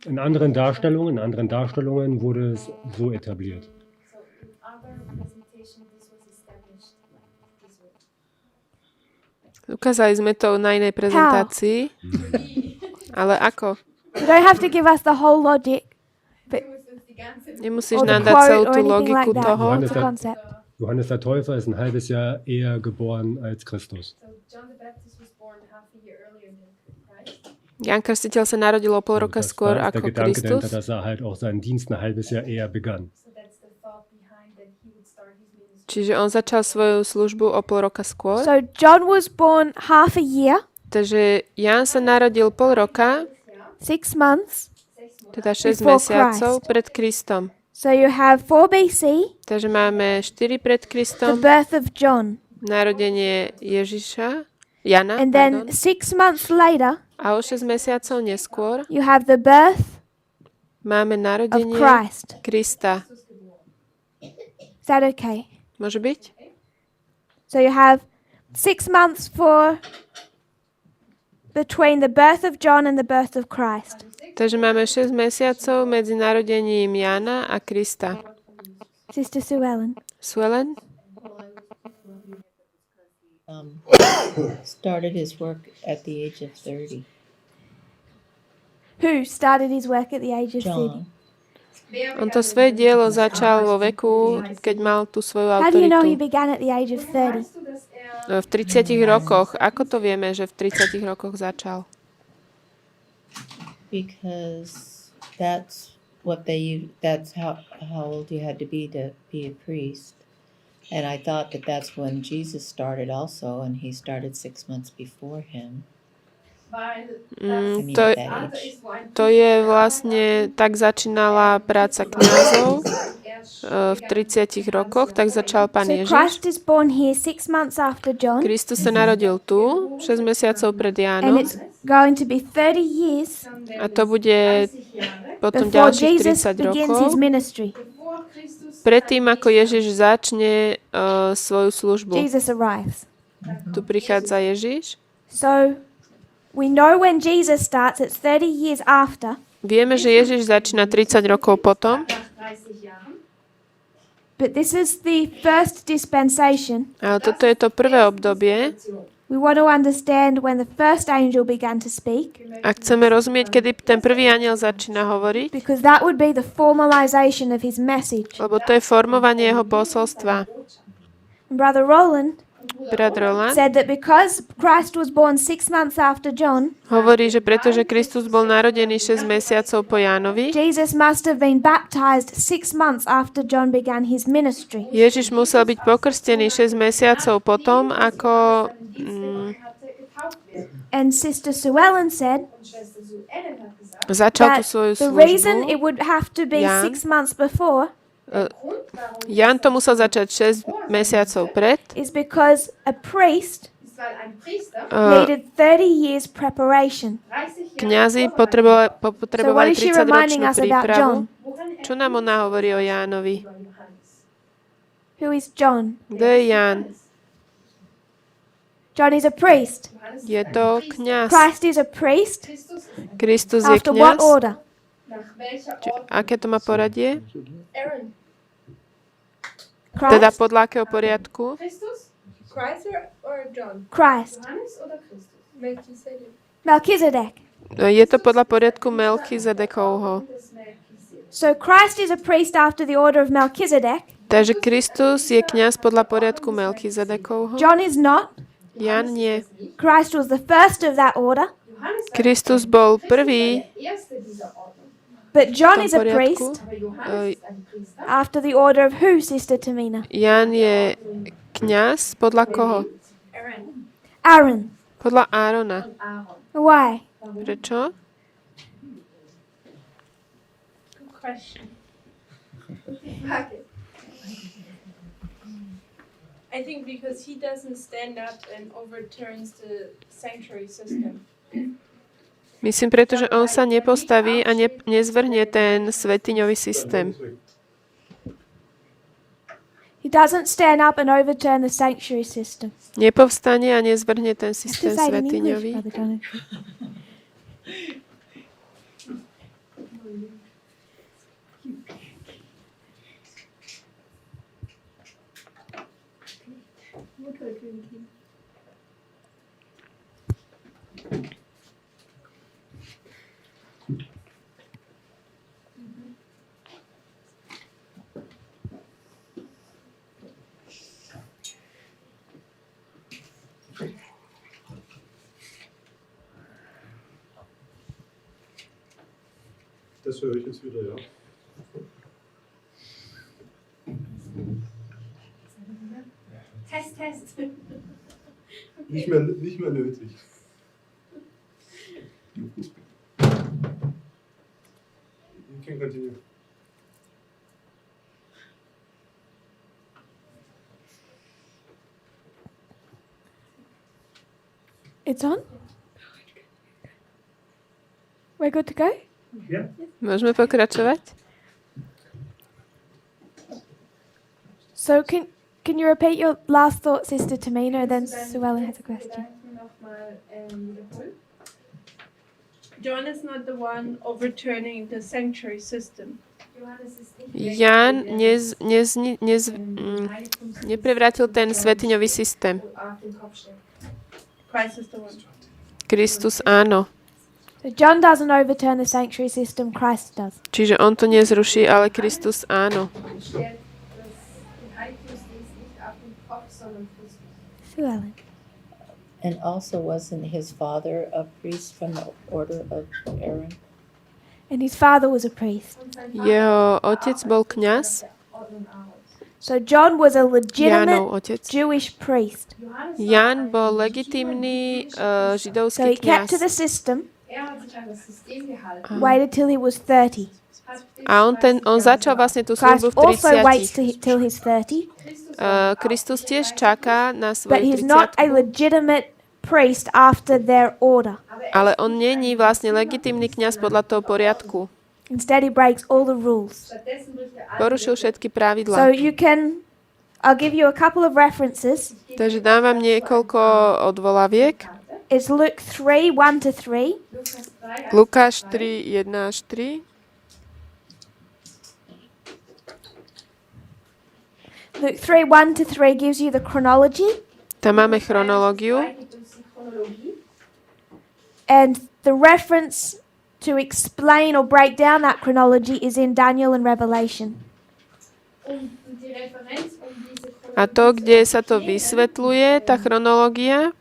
In anderen Darstellungen wurde es so etabliert. So in other representation, this was established this way. Ukázali sme to na inej prezentácii. Ale ako? You don't have to give us the whole logic. Nemusíš Or the nám dať quote celú or tú anything logiku like that. toho. It's a concept. Johannes der Täufer ist ein halbes Jahr eher geboren als Christus. So John the Baptist was born half a year earlier than Christ. Jan Krstiteľ sa narodil o pol roka skôr Da ist der ako Gedanke dahinter, Kristus. dass er halt auch seinen Dienst ein halbes Jahr eher begann. So that's the thought behind that he would start his ministry. Čiže on začal svoju službu o pol roka skôr. So John was born half a year, Takže Jan sa narodil pol roka, 6 months. teda 6 Before mesiacov Christ. pred Kristom. So you have 4 BC, Takže máme 4 pred the Kristom, birth of John. narodenie Ježiša, Jana, And then pardon. 6 months later, A o 6 mesiacov neskôr you have the birth máme of narodenie Christ. Krista. Is that okay? Môže byť? So you have 6 months for between the birth of John and the birth of Christ. Takže máme 6 mesiacov medzi narodením Jana a Krista. Sister Sue Ellen. Suelen? Started his work at the age of 30. Who started his work at the age of 30? John. On to svoje dielo začal vo veku, keď mal tú svoju How do you know he autoritu. began at the age of 30? V 30 rokoch. Ako to vieme, že v 30 rokoch začal? Because that's what that's how old you had to be a priest. And I thought that that's when Jesus started also, and he started 6 months before him. To, That age. to je vlastne, tak začínala práca kňazov v 30 rokoch, tak začal Pán So Ježiš. Christ is born here 6 months after John, Kristus sa narodil tu, 6 mesiacov pred and Jánom, it's going to be 30 years a to bude potom before ďalších Jesus 30 begins rokov, his ministry. predtým ako Ježiš začne svoju službu. Jesus arrives. Tu prichádza Ježiš. So we know when Jesus starts, it's 30 years after. Vieme, že Ježiš začína 30 rokov potom, But this is the first dispensation. ale toto je to prvé obdobie. We want to understand when the first angel began to speak, A chceme rozumieť, kedy ten prvý anjel začína hovoriť, because that would be the formalization of his message. lebo to je formovanie jeho posolstva. And Brother Roland Brat Roland said that because Christ was born 6 months after John, hovorí, že pretože Kristus bol narodený 6 mesiacov po Jánovi, Jesus must have been baptized 6 months after John began his ministry. Ježiš musel byť pokrstený 6 mesiacov potom, ako And Sister Sue Ellen said začal tú that svoju the reason službu. it would have to be Jan. 6 months before Jan to musel začať 6 mesiacov pred. is because a priest Uh, needed 30 years preparation. Kňazi So potrebovali what is she 30-ročnú reminding us about prípravu. John? Čo nám ona hovorí o Jánovi? Who is John? Kto je Ján? John is a priest. Je to kňaz. Christ is a priest. Kristus je After what kňaz. order? Aké to má poradie? Teda Christ. podľa akého poriadku? Christ or John? Christ. Johannes oder Christus? Melchizedek. Melchizedek. Je to podľa poriadku Melchizedekovho. So Christ is a priest after the order of Melchizedek. Takže Kristus je kňaz podľa poriadku Melchizedekovho. John is not. Jan nie. Christ was the first of that order. Kristus bol prvý But v John tom is a poriadku. priest after the order of who, Sister Tamina? Jan je kňaz podľa koho? Aaron. Podľa Árona. Why? Prečo? Good question. I think because he doesn't stand up and overturns the sanctuary system. Myslím, pretože on sa nepostaví a nezvrhne ten svätyňový systém. He doesn't stand up and overturn the sanctuary system. Nepovstane a nezvrhne ten Have to systém say it in English, svätyňový. Brother Jonathan. Das höre ich jetzt wieder, ja. Test. Nicht mehr nötig. You can continue. It's on? We're good to go? Yeah. Môžeme pokračovať? So can you repeat your last thought, Sister Tamina? Then Suellen has a question. John is not the one overturning the sanctuary system. Ján neprevrátil ten svätyňový systém. Christ is the one. Kristus áno. So John doesn't overturn the sanctuary system, Christ does. Čiže on to nezruší, ale Kristus áno. Suellen. And also wasn't his father a priest from the order of Aaron? And his father was a priest. Jeho otec bol kňaz, So John was a Jánov legitimate otec. Jewish priest. Ján bol legitímny So židovský he kept to the kňaz. system, Er hat sich an das System gehalten. waited till he was 30. A on začal vlastne tú Christ službu v also waits 30. till he's 30, Kristus tiež čaká na but svoju he's not a 30. legitimate priest after their order. Ale on není vlastne legitímny kňaz podľa toho poriadku. Instead, he breaks all the rules. Stattdessen bricht er alle Porušil všetky So pravidlá. I'll give you a couple of references. Takže dávam niekoľko odvolaviek. It's Luke 3, 1 to 3. Lukáš 3, 1 až 3. Luke 3, 1 to 3 gives you the chronology, Tam máme chronológiu. gibt uns die Chronologie. and the reference to explain or break down that chronology is in Daniel and Revelation. Und die Referenz diese A to, kde sa to vysvetľuje, tá chronológia,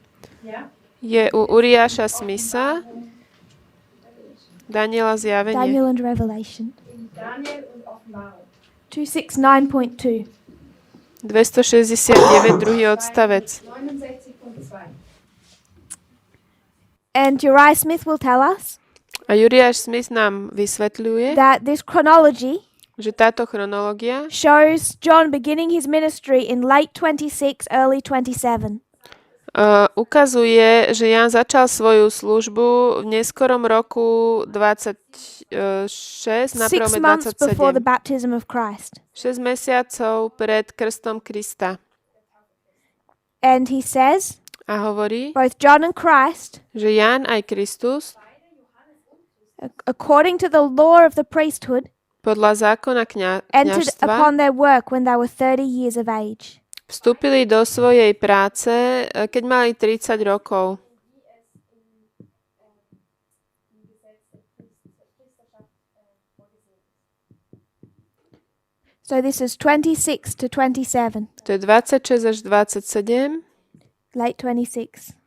ja, je u Uriáša Smitha, Daniela zjavenie. Daniel and Revelation. in Daniel und Offenbarung. 269.2. 269, druhý odstavec. 69.2. And Uriah Smith will tell us A Uriáš Smith nám vysvetľuje, that this chronology že táto chronológia shows John beginning his ministry in late 26, early 27. ukazuje, že Ján začal svoju službu v neskorom roku 26, na 6 prvom months before the 27. baptism of Christ. 6 mesiacov pred krstom Krista. And he says, A hovorí, both John and Christ, že Ján aj Kristus according to the law of the priesthood, podľa zákona entered kňažstva upon their work when they were 30 years of age. vstúpili do svojej práce, keď mali 30 rokov. So this is 26 to 27, To je 26 až 27, late 26.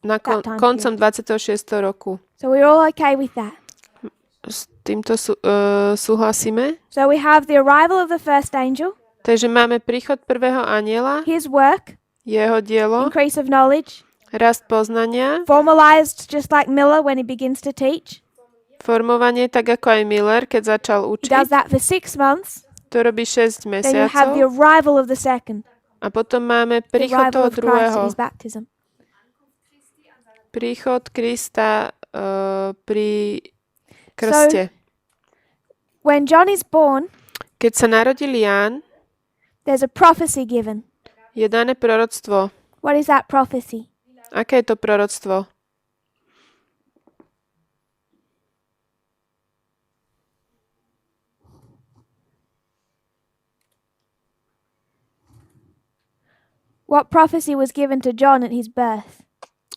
That time koncom 26. roku. So we're all okay with that. S týmto súhlasíme. So we have the arrival of the first angel, Takže máme príchod prvého anjela, his work, jeho dielo, increase of knowledge, rast poznania, formalized just like Miller when he begins to teach. formovanie, tak ako aj Miller, keď začal He učiť. does that for 6 months. To robí 6 Then you have the mesiacov. arrival of the second, A potom máme the príchod arrival toho of Christ at druhého. his baptism. Príchod Krista pri krste. When John is born, Keď sa narodil Ján, there's a prophecy given. je dané proroctvo. What is that prophecy? Aké je to proroctvo? What prophecy was given to John at his birth?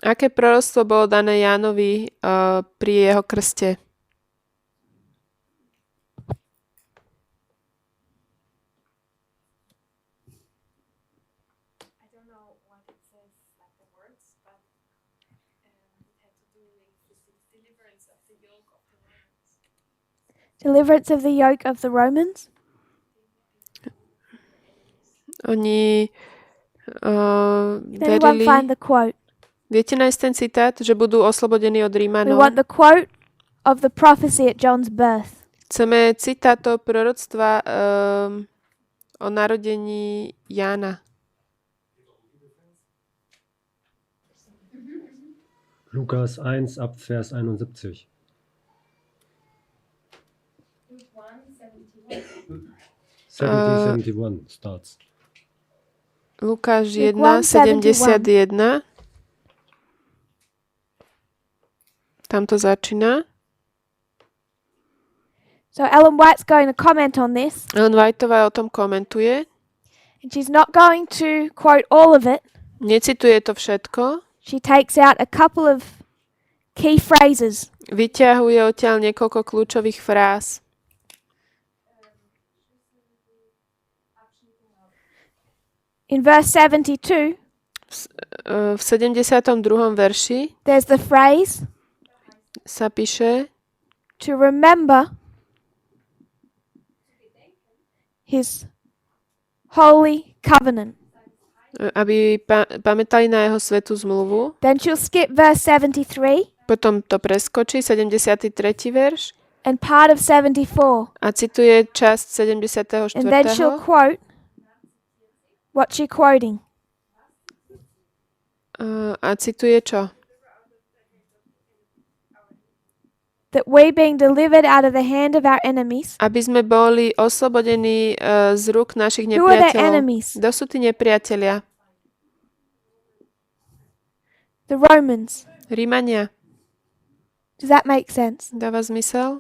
Aké proroctvo bolo dané Jánovi pri jeho krste? I don't know what it says, like the words, but it had to do with the deliverance of the yoke of the Romans. Deliverance of the yoke of the Romans? Oni Did anyone verili... find the quote? Viete nájsť ten citát, že budú oslobodení od We Rímanov? want the quote of the prophecy at John's birth. Chceme citát toho proroctva o narodení Jána. Lukas 1 ab Vers 71. Luke 1:71. 71 starts. Lukáš Luke 1:71. Tam to začína. So Ellen White's going to comment on this, Ellen Whiteová o tom komentuje. and she's not going to quote all of it. Necituje to všetko. She takes out a couple of key phrases. Vyťahuje odtiaľ niekoľko kľúčových fráz. In verse 72, V 72. verši there's the phrase sa píše, to remember his holy covenant. aby pamätali na jeho svätú zmluvu. Then she'll skip verse 73 Potom to preskočí, 73. verš, and part of 74. a cituje časť 74. And then she'll quote what she's quoting. A cituje čo? That we being delivered out of the hand of our enemies. Aby sme boli oslobodení z rúk našich Who are their nepriateľov. enemies? Kto sú tí nepriatelia? The Romans. Rímania. Does that make sense? Dáva zmysel?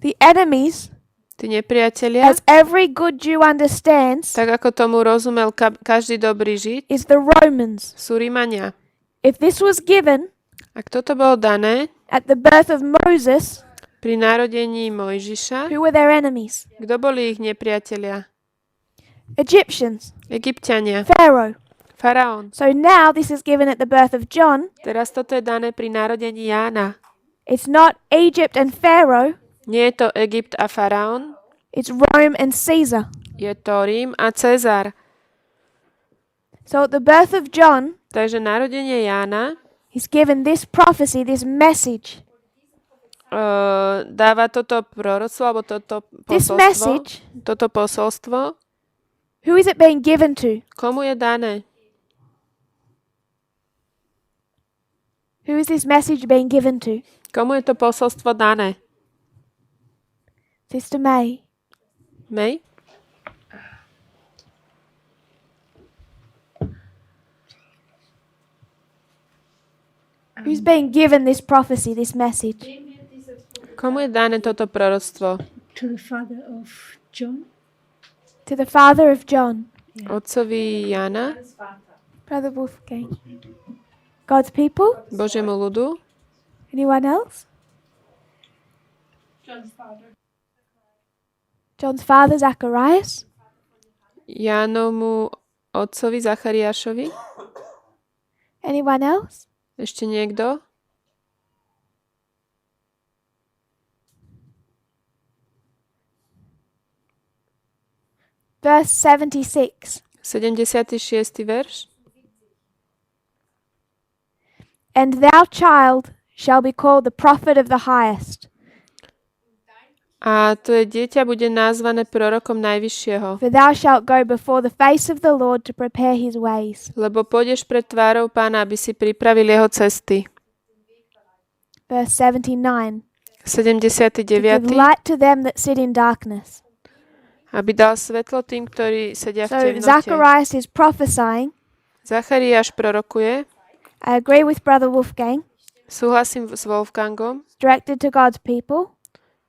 The enemies, Tí nepriatelia, as every good Jew understands, tak ako tomu rozumel každý dobrý Žid, is the Romans. sú Rímania. If this was given Ak toto bolo dané at the birth of Moses, pri narodení Mojžiša, who were their enemies? kto boli ich nepriatelia? Egyptians, Egypťania, Pharaoh. faraón. So now this is given at the birth of John. Teraz toto je dané pri narodení Jána. It's not Egypt and Pharaoh, Nie je to Egypt a faraón, it's Rome and Caesar. je to Rím a Cezar. So at the birth of John, Takže narodenie Jána he's given this prophecy, this message. dáva toto proroctvo, alebo toto This posolstvo. message, Toto posolstvo, who is it being given to? komu je dané? Who is this message being given to? Komu je to posolstvo dané? Sister May. May? Who's being given this prophecy, this message? Komu je dané toto proroctvo? To the father of John. To the father of John, Otcovi Jána, Brother Wolfgang. God's people? Božiemu ľudu, Anyone else? John's father. John's father, Zacharias. Jánovmu otcovi Zachariášovi. Anyone else? Ešte niekto? Verse 76. 76. verš. And thou, child, shall be called the prophet of the highest. A tvoje dieťa bude nazvané prorokom Najvyššieho, for thou shalt go before the face of the Lord to prepare his ways. lebo pôjdeš pred tvárou Pána, aby si pripravil jeho cesty. Verse 79. To 79. give light to them that sit in darkness. Aby dal svetlo tým, ktorí sedia v So temnote. Zacharias is prophesying. Zachariáš prorokuje. I agree with Brother Wolfgang. Súhlasím s Wolfgangom. Directed to God's people.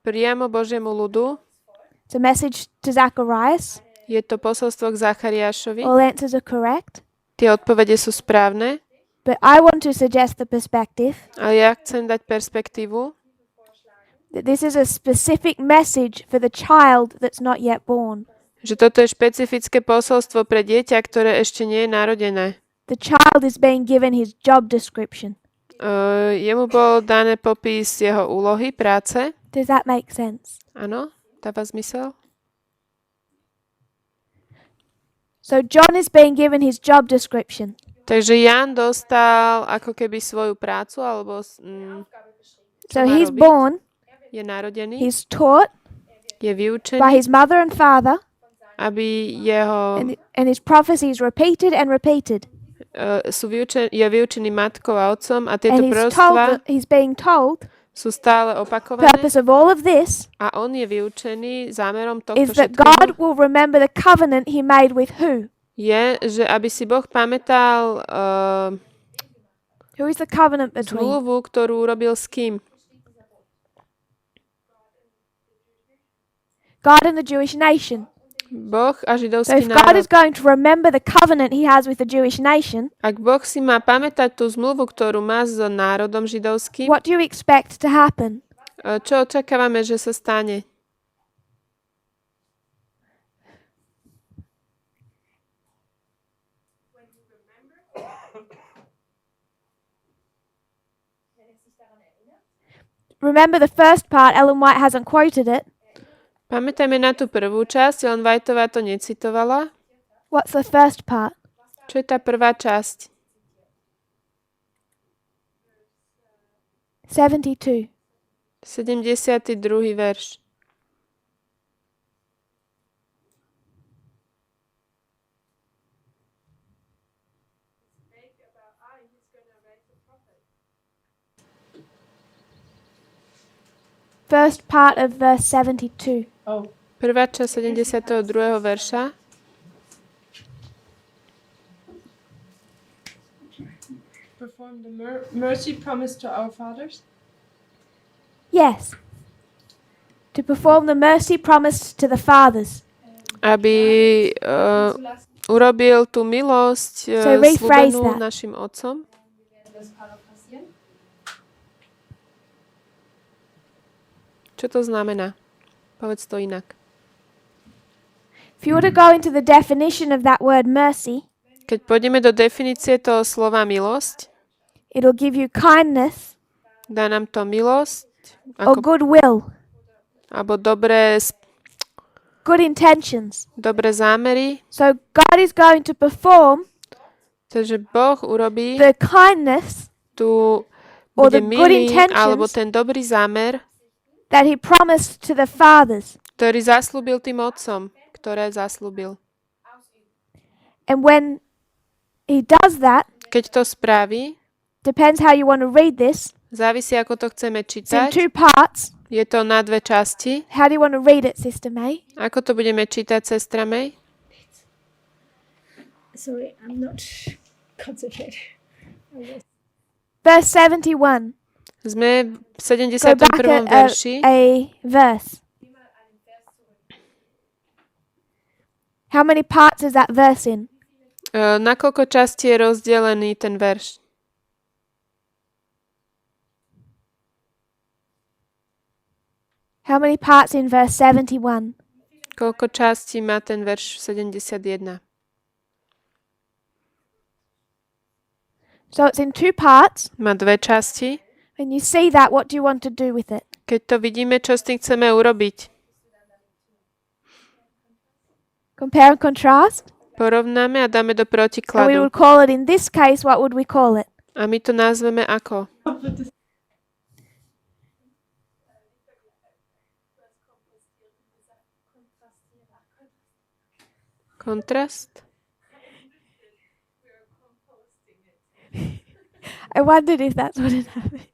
Priamo Božiemu ľudu. It's a message to Zacharias. Je to posolstvo k Zachariášovi. All answers are correct. Tie odpovede sú správne. But I want to suggest the perspective Ale ja chcem dať perspektívu, that this is a specific message for the child that's not yet born. že toto je špecifické posolstvo pre dieťa, ktoré ešte nie je narodené. The child is being given his job description. Jemu bol dané popis jeho úlohy, práce. Does that make sense? Áno, dáva zmysel? So John is being given his job description. Takže Jan dostal ako keby svoju prácu, alebo So he's born, je narodený, he's taught je by vyučený, his mother and father, aby jeho, and his prophecies repeated and repeated. je vyučený matkou a otcom a And tieto proroctvá he's being told sú stále the opakované purpose of all of this a on je vyučený zámerom tohto is that všetkého. God will remember the covenant he made with who? Je, že aby si Boh pamätal Who is the covenant between? zmluvu, ktorú urobil s kým? God and the Jewish nation. Boh a So židovský if God národ. is going to remember the covenant he has with the Jewish nation, Ak Boh si má pamätať tú zmluvu, ktorú má s národom židovským, what do you expect to happen? čo očakávame, že sa stane? Remember the first part, Ellen White hasn't quoted it. Pamätajme na tú prvú časť, Ellen Whiteová to necitovala. What's the first part? Čo je tá prvá časť? 72. 72. verš. First part of verse 72. Oh, Prvá časť 72. verša. perform the mercy promised to our fathers. Yes. To perform the mercy promised to the fathers. Aby urobil tú milosť So rephrase slúbenú that. našim otcom. Čo to znamená? Povedz to inak. If you were to go into the definition of that word mercy, Keď pôjdeme do definície toho slova milosť, it'll give you kindness dá nám to milosť, or ako, goodwill, alebo dobré good intentions. zámery. So God is going to perform Takže Boh urobí the kindness tú or bude the good milý, alebo intentions ten dobrý zámer, that he promised to the fathers. ktorý zaslúbil tým otcom, ktoré zaslúbil. And when he does that, Keď to spraví, depends how you want to read this. závisí, ako to chceme It's in čítať. two parts. Je to na dve časti. How do you want to read it, Sister May? Ako to budeme čítať, sestra May? Sorry, I'm not concentrated. Verse 71. Sme v Go back 71. a verši. verse. How many parts is that verse in? Na koľko častí je rozdelený ten verš? How many parts in verse 71? Koľko častí má ten verš 71? So it's in two parts. Má dve časti. When you see that, what do you want to do with it? Keď to vidíme, čo s tým chceme urobiť? Compare and contrast? Porovnáme a dáme do And we protikladu. would call it, in this case, what would we call it? A my to nazveme ako? Kontrast. I wondered if that's what it happened.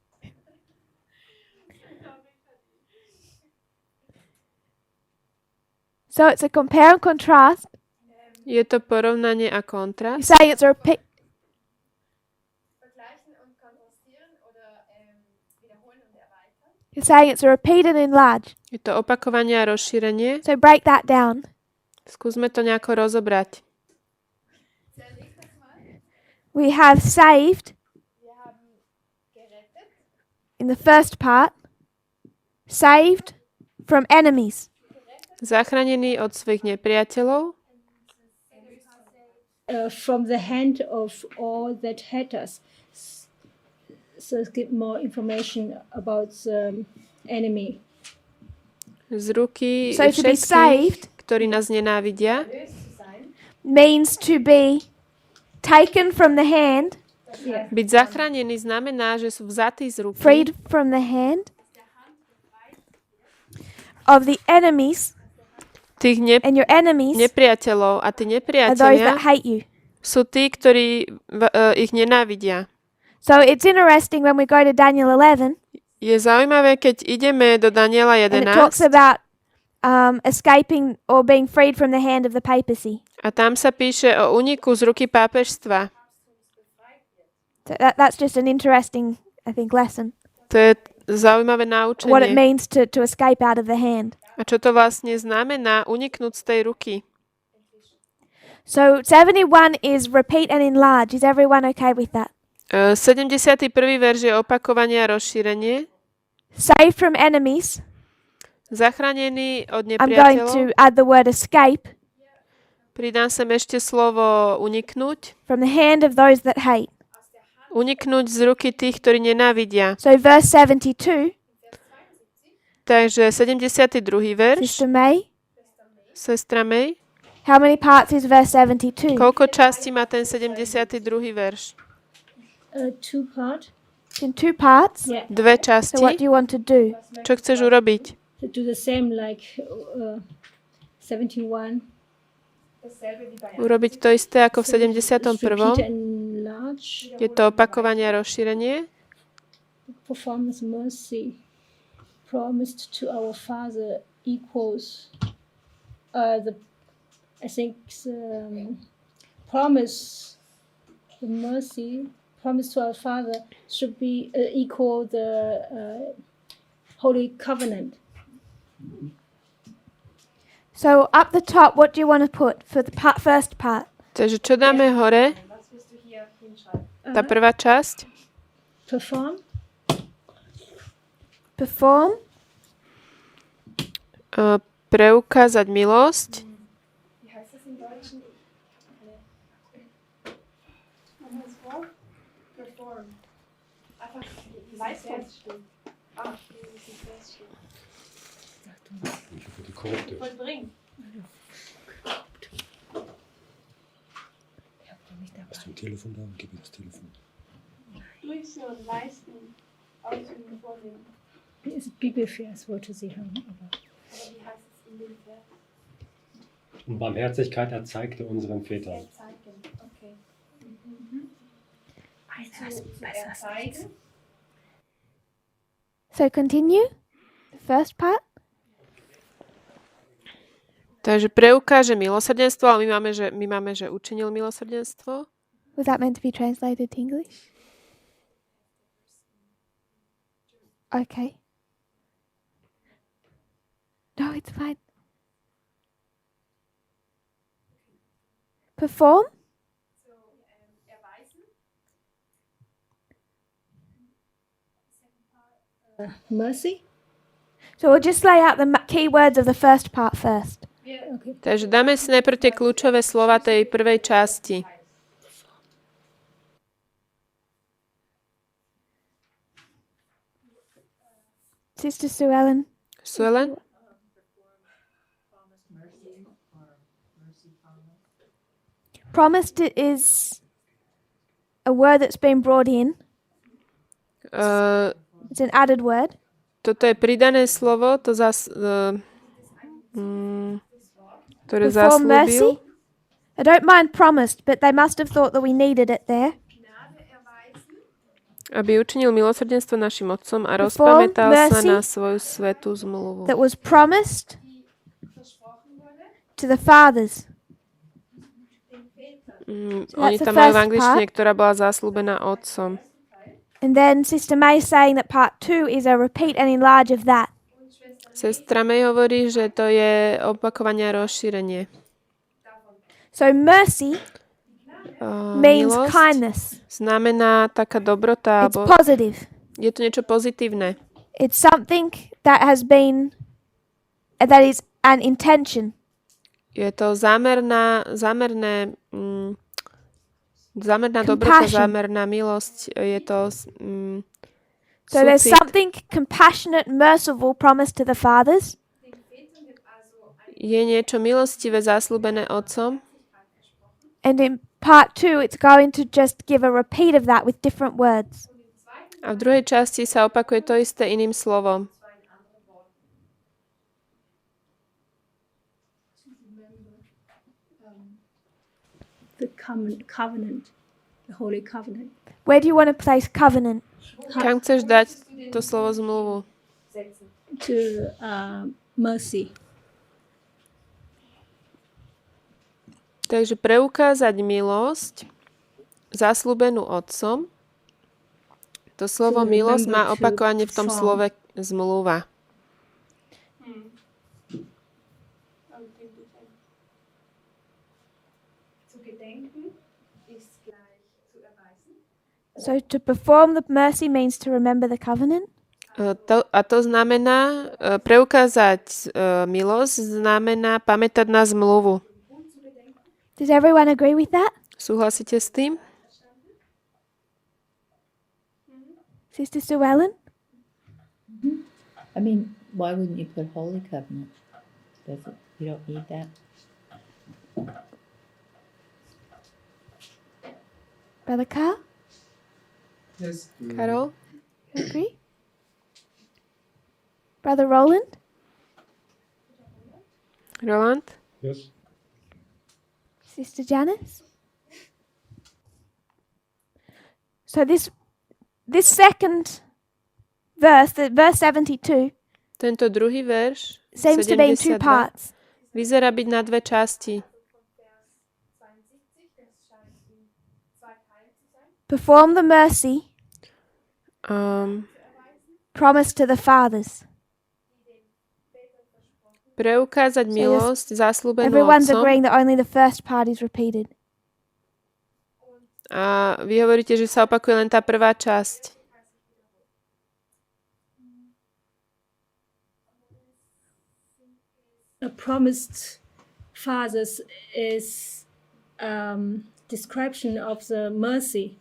So it's a compare and contrast. Je to porovnanie a You're kontrast. saying it's a repeat. You're saying it's a repeat and enlarge. Je to opakovanie a rozšírenie. So break that down. Skúsme to nejako rozobrať. We have saved in the first part. Saved from enemies. Zachránený od svojich nepriateľov. From the hand of all that hate us. So give more information about the enemy. Z ruky So to be saved všetkých, ktorí nás nenávidia. means to be taken from the hand, Byť zachránený znamená, že sú vzatí z ruky freed from the hand of the enemies, tých and your enemies nepriateľov. A tí are those nepriatelia that hate you. sú tí, ktorí ich nenávidia. So it's interesting when we go to Daniel 11, Je zaujímavé, keď ideme do Daniela and it talks 11 about escaping or being freed from the hand of the papacy. a tam sa píše o úniku z ruky pápežstva. So that's just an interesting, I think, lesson. To je zaujímavé What it naučenie. means to escape out of the hand. A čo to vlastne znamená uniknúť z tej ruky? So 71 is repeat and enlarge. Is everyone okay with that? 71. verš je opakovanie a rozšírenie. Saved from enemies. Zachránený od I'm going nepriateľov. to add the word escape Pridám sem ešte slovo uniknúť. from the hand of those that hate. Uniknúť z ruky tých, ktorí nenávidia. So verse 72, Takže 72. verš. Sister May, Sestra May. how many parts is verse 72? Koľko častí má ten 72. verš? Two part. It's in two parts. Yeah. Dve So what časti. do you want to do? Čo chceš urobiť? To do the same like 71. Urobiť to isté ako v It's repeat 71. and large. Je to opakovanie a rozšírenie. Performance mercy promised to our Father equals the I think promise the mercy promise to our Father should be equal the Holy Covenant. So up the top, what do you want to put for the first part? Takže čo dáme hore? Tá prvá časť. Perform. Perform, Preukázať milosť. Wie heißt das im Deutschen? Perform. Einfach Leistung. Ah, das ist feststehen. Vollbringen. Hast du ein Telefon da? Gib mir das Telefon. Durchführen, leisten, ausüben, vornehmen. Ist Bibelvers wollte sie haben, aber Aber wie heißt es in dem Vers? Und Barmherzigkeit erzeigte unseren Vätern. Erzeigen. Okay. besser Erzeigen. so continue. The first part. Takže preukáže milosrdenstvo, ale my máme, že učinil milosrdenstvo. Was that meant to be translated to English? Okay. No, it's fine. Perform. Erweisen. mercy. So we'll just lay out the key words of the first part first. Okay. Takže dáme si najprv tie kľúčové slova tej prvej časti. Sister Sue Ellen. Suelen? Promised is a word that's been brought in. It's an added word. Toto je pridané slovo, to ktoré Perform mercy. zaslúbil. I don't mind promised, but they must have thought that we needed it there. Aby učinil milosrdenstvo našim otcom a Perform rozpamätal sa mercy na svoju svätú zmluvu. that was promised to the fathers. Oni that's the tam majú v first angličtine, part. ktorá bola zaslúbená otcom. And then Sister May saying that part 2 is a repeat and enlarge of that. Sestra May hovorí, že to je opakovanie a rozšírenie. So mercy means Milosť kindness. znamená taká dobrota, It's alebo positive. je to niečo pozitívne. It's something that has been, that is an intention. Je to zámerná dobrota, Compassion. zámerná milosť. Je to So there's súcit. something compassionate, merciful promised to the fathers. Je niečo milostivé zaslúbené otcom. And in part 2, it's going to just give a repeat of that with different words. A v druhej časti sa opakuje to isté iným slovom. The covenant, the holy covenant. Where do you want to place covenant? Kam chceš dať to slovo zmluvu? To mercy. Takže preukázať milosť zaslúbenú otcom. To slovo To milosť má remember to opakovanie v tom perform. slove zmluva. So to perform the mercy means to remember the covenant. To znamená, preukázať milosť znamená pamätať na zmluvu. Does everyone agree with that? Súhlasíte s tým? Sister Sue Ellen? I mean, why wouldn't you put holy covenant? You don't need that. Brother Carl? Yes. Karol? You agree? Brother Roland? Roland? Yes. Sister Janice? So this second verse, the verse 72, Tento druhý verš, seems to be in two 72, parts. vyzerá byť na dve časti. Perform the mercy promised to the fathers. Preukázať milosť zaslúbenú Everyone's otcom. agreeing that only the first part is repeated. A vy hovoríte, že sa opakuje len tá prvá časť. A promised fathers is description of the mercy.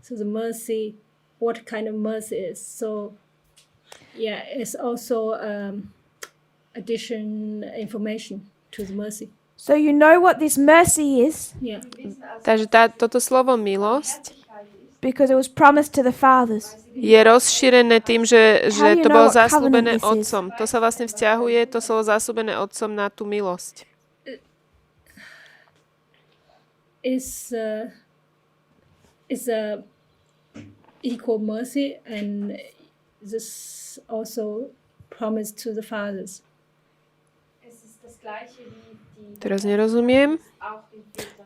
So the mercy, what kind of mercy is. So yeah, it's also addition information to the mercy. So you know what this mercy is Yeah. Takže toto slovo milosť because it was promised to the fathers. je rozšírené tým, že How do you to know bolo what covenant zaslúbené this is? otcom. To sa vlastne vzťahuje, to slovo zaslúbené otcom na tú milosť. Is a equal mercy, and this also promised to the fathers. Teraz nerozumiem.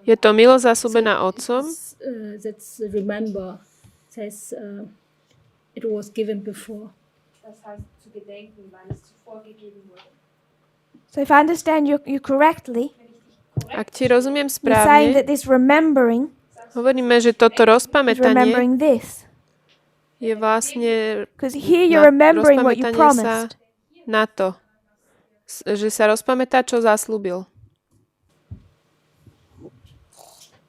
Je to milosť zaslúbená otcom. That's remember says it was given before. So if I understand you correctly, Ak ti rozumiem you're saying správne, that this remembering hovoríme, že toto is rozpamätanie remembering this. je vlastne Because here you're remembering what you rozpamätanie sa promised. na to, že sa rozpamätá, čo zaslúbil.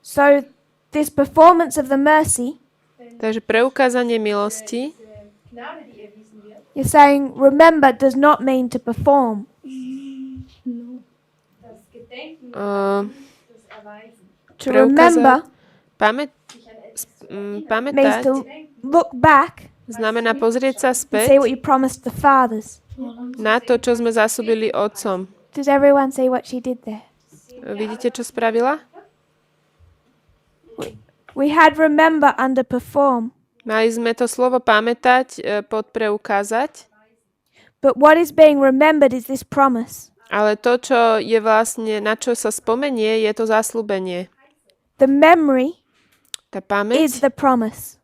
So this performance of the mercy, Takže preukázanie milosti, you're saying remember does not mean to perform. To remember means pamätať to look back znamená pozrieť sa and see späť what you promised the fathers. na to, čo sme zaslúbili otcom. Does everyone see what she did there? Vidíte, čo spravila? We had remember under perform. Mali sme to slovo pamätať pod preukázať, But what is being remembered is this promise. ale to, čo je vlastne, na čo sa spomenie, je to zasľúbenie. The memory Tá is pamäť, the promise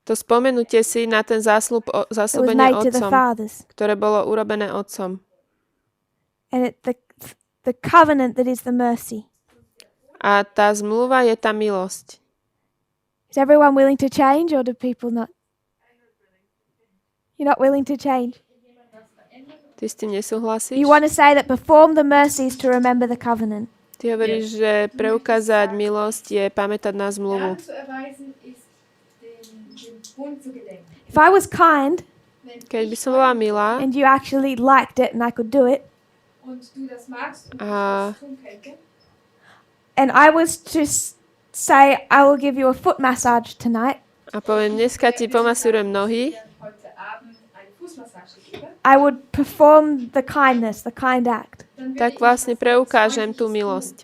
to spomenutie si na ten that was zasľúbenie made to the otcom, fathers. ktoré bolo urobené otcom. And the covenant that is the mercy. A tá zmluva je tá milosť. Is everyone willing to change, or do people not? You're not willing to change. Ty s tým nesúhlasíš? You want to say that perform the mercy is to remember the covenant. Ty hovoríš, že preukázať milosť je pamätať na zmluvu. If I was kind Keď by som bola milá and you actually liked it and I could do it, a and I was to say I will give you a foot massage tonight, poviem, dneska ti pomasírujem nohy, I would perform the kindness, the kind act. tak vlastne preukážem tú milosť.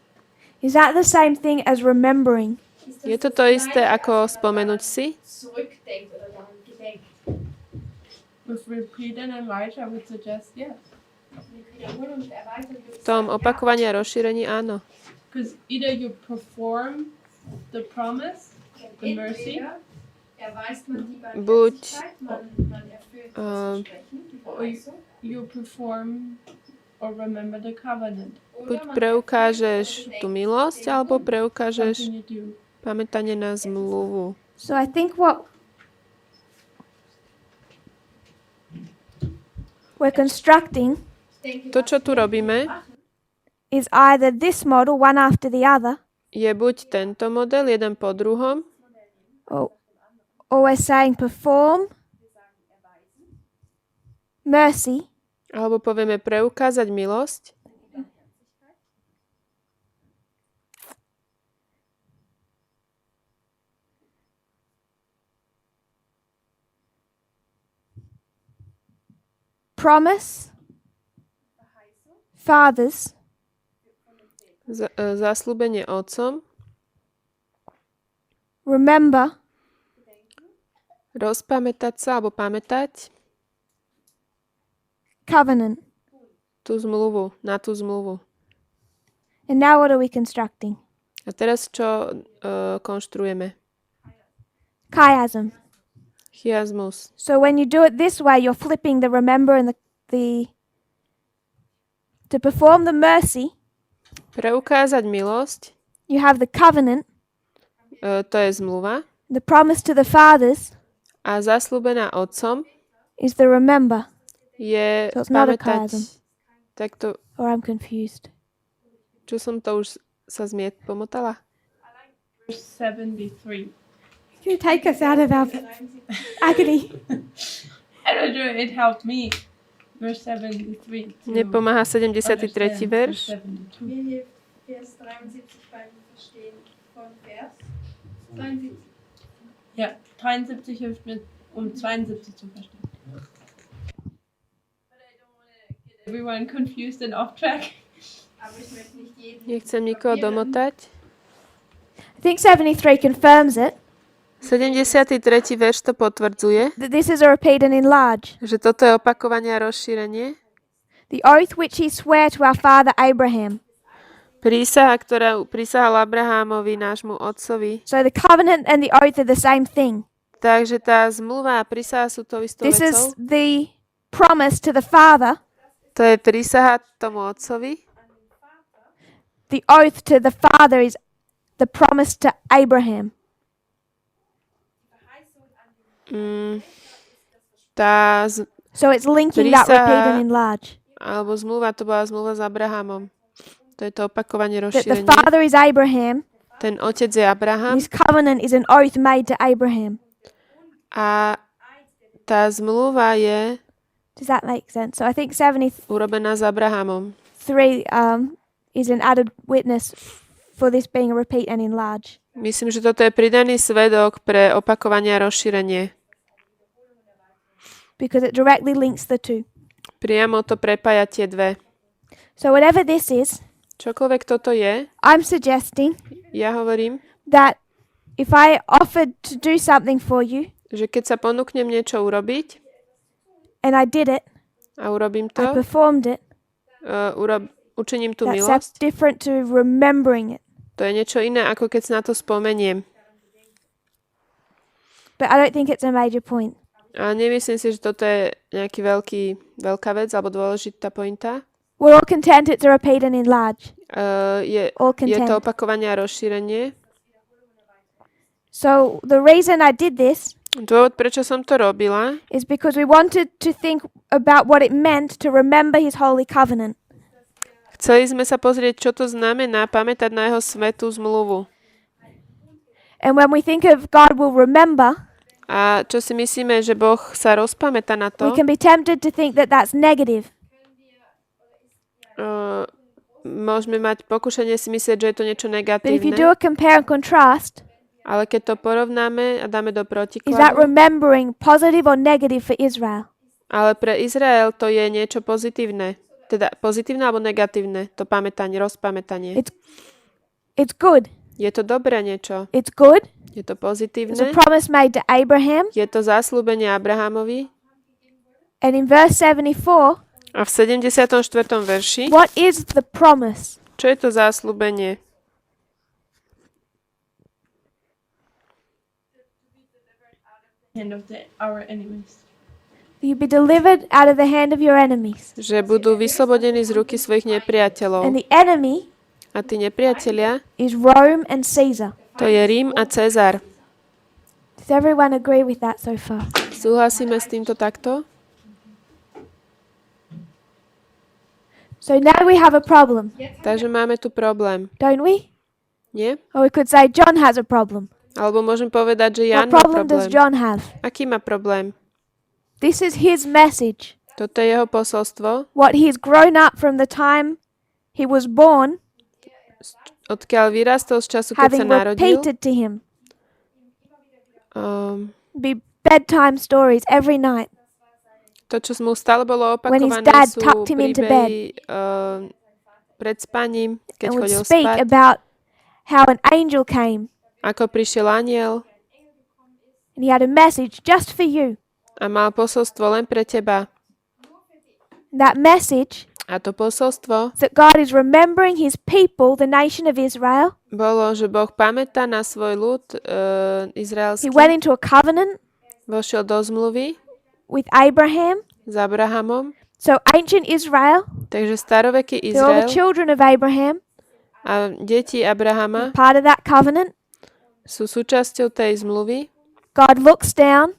Is that the same thing as remembering? Je to to isté ako spomenúť si? With repeat and enlarge, I would suggest yes. V tom opakovaní a rozšírení áno. Because either you perform the promise, the mercy, Buď or you perform or remember the covenant. buď preukážeš tú milosť, alebo preukážeš Something you do. pamätanie na zmluvu. So I think what we're constructing To, čo tu robíme, is either this model, one after the other, je buď tento model, jeden po druhom, or we're saying perform mercy, alebo povieme preukázať milosť, promise, fathers, zasľúbenie otcom, remember, rozpamätať sa alebo pamätať covenant. tú zmluvu, na tú zmluvu. And now what are we constructing? A teraz čo konštruujeme? Chiasm. Chiasmus. So when you do it this way, you're flipping the remember and the to perform the mercy, Preukázať milosť, you have the covenant, to je zmluva, the promise to the fathers a zasľúbená otcom is the remember. je So it's not a pamätať. chiasm. Takto, Or I'm confused. čo som to už sa pomotala? Verse 73. You take us out of our agony. I don't know, it helped me. Verse 73. to Nepomáha 73. understand verš. verse 72. Mir hilft Vers 73 beim Verstehen von Vers 73. Ja, 73 hilft mir, 72 zu verstehen. But I don't want to get everyone confused and off track. Aber ich möchte nicht jeden Nechcem nikoho domotať. I think 73 confirms it. 73. verš to potvrdzuje, That this is a repeat and enlarge. že toto je opakovanie a rozšírenie. The oath which he sware to our father Abraham. Prísaha, ktorá prisahal Abrahámovi, nášmu otcovi. So the covenant and the oath are the same thing. Takže tá zmluva a prísaha sú to istou This is vecou. the promise to the father. To je prísaha tomu otcovi. The oath to the father is the promise to Abraham. So it's linking that repeat and enlarge. Alebo zmluva, to bola zmluva s Abrahamom. To je to opakovanie That the rozšírenie. father is Abraham. Ten otec je Abraham This covenant is an oath made to Abraham. a tá zmluva je Does that make sense? So I think 73 urobená s Abrahamom. is an added witness for this being a repeat and enlarge. Myslím, že toto je pridaný svedok pre opakovanie a rozšírenie. Because it directly links the two. Priamo to prepája tie dve. So whatever this is, Čokoľvek toto je, I'm suggesting ja hovorím, that if I offered to do something for you že keď sa ponúknem niečo urobiť and I did it, a urobím I to, performed it, učiním tú that's milosť, different to remembering it. to je niečo iné, ako keď sa na to spomeniem. But I don't think it's a major point. A nemyslím si, že toto je nejaký veľká vec alebo dôležitá pointa. We're all content it's a repeat and enlarge. Je All to content. opakovanie a rozšírenie. So the reason I did this Dôvod, prečo som to robila, is because we wanted to think about what it meant to remember his holy covenant. chceli sme sa pozrieť, čo to znamená pamätať na jeho svätú zmluvu. And when we think of God will remember, A čo si myslíme, že Boh sa rozpamätá na we to, can be tempted to think that that's negative. môžeme mať pokušenie si myslieť, že je to niečo But if you do negatívne. a compare and contrast, Ale keď to porovnáme a dáme do is that protikladu, remembering positive or negative for Israel? ale pre Izrael to je niečo pozitívne. Teda pozitívne alebo negatívne, to pamätanie, rozpamätanie. It's good. Je to dobré niečo. It's good. Je to It's a pozitívne. promise made to Abraham. Je to zasľúbenie Abrahamovi. And in verse 74, A v 74. verši, what is the promise? čo je to zasľúbenie? Hand of our enemies. You be delivered out of the hand of your enemies. Že budú vyslobodení z ruky svojich And nepriateľov. the enemy A tí nepriatelia, is Rome and Caesar. to je Rím a Cezar. Does everyone agree with that so far? Súhlasíme s týmto takto? So now we have a problem, Takže máme tu problém. don't we? Nie? Or we could say John has a problem. Alebo môžem povedať, že What Jan má problem does problém. John have? Aký má problém? This is his message. Toto je jeho posolstvo, What he's grown up from the time he was born, odkiaľ vyrastol z času, keď sa having narodil. repeated to him. Um, Be bedtime stories every night. to, čo mu stále bolo When his opakované, dad sú tucked him into príbehy pred spaním, keď And would chodil speak spať, about how an angel came ako prišiel anjel and he had a message just for you. a mal posolstvo len pre teba. That message A to posolstvo is that God is remembering his people, the nation of Israel. bolo, že Boh pamätá na svoj ľud He izraelský, went into a covenant vošiel do zmluvy with Abraham. s Abrahamom. So ancient Israel, Takže staroveký they're all the Izrael children of Abraham, a deti Abrahama part of that covenant. sú súčasťou tej zmluvy. God looks down,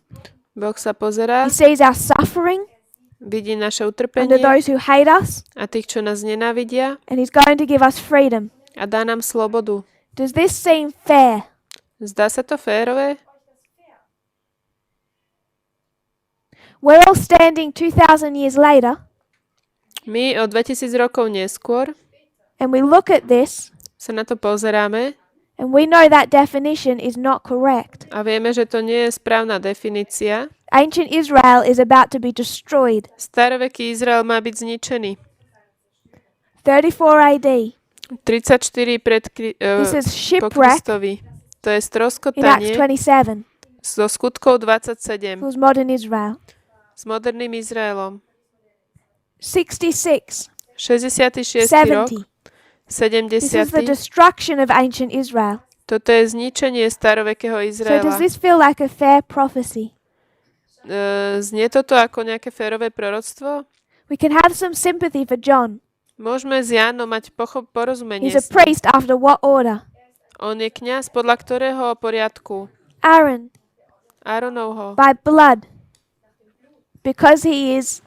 Boh sa pozerá, he sees our suffering vidí naše under utrpenie those who hate us, a tých, čo nás nenávidia and he's going to give us freedom. a dá nám slobodu. Does this seem fair? Zdá sa to férové? We're all standing 2,000 years later, My o 2000 rokov neskôr and we look at this, sa na to pozeráme and we know that definition is not correct. a vieme, že to nie je správna definícia. Ancient Israel is about to be destroyed. Staroveký Izrael má byť zničený. 34 AD. 34 This is po shipwreck Kristovi. To je in Acts stroskotanie 27. zo skutkov 27 It was modern Israel. s moderným Izraelom. 66, 66. rok, 70. This is the 70. destruction of ancient Israel. Toto je zničenie starovekého So Izraela. does this feel like a fair prophecy? Znie toto ako nejaké férové proroctvo? We can have some sympathy for John. Môžeme s Jánom mať porozumenie. He's a priest after what order? On je kňaz podľa ktorého poriadku? Aaron, Áronovho. by blood. Because he is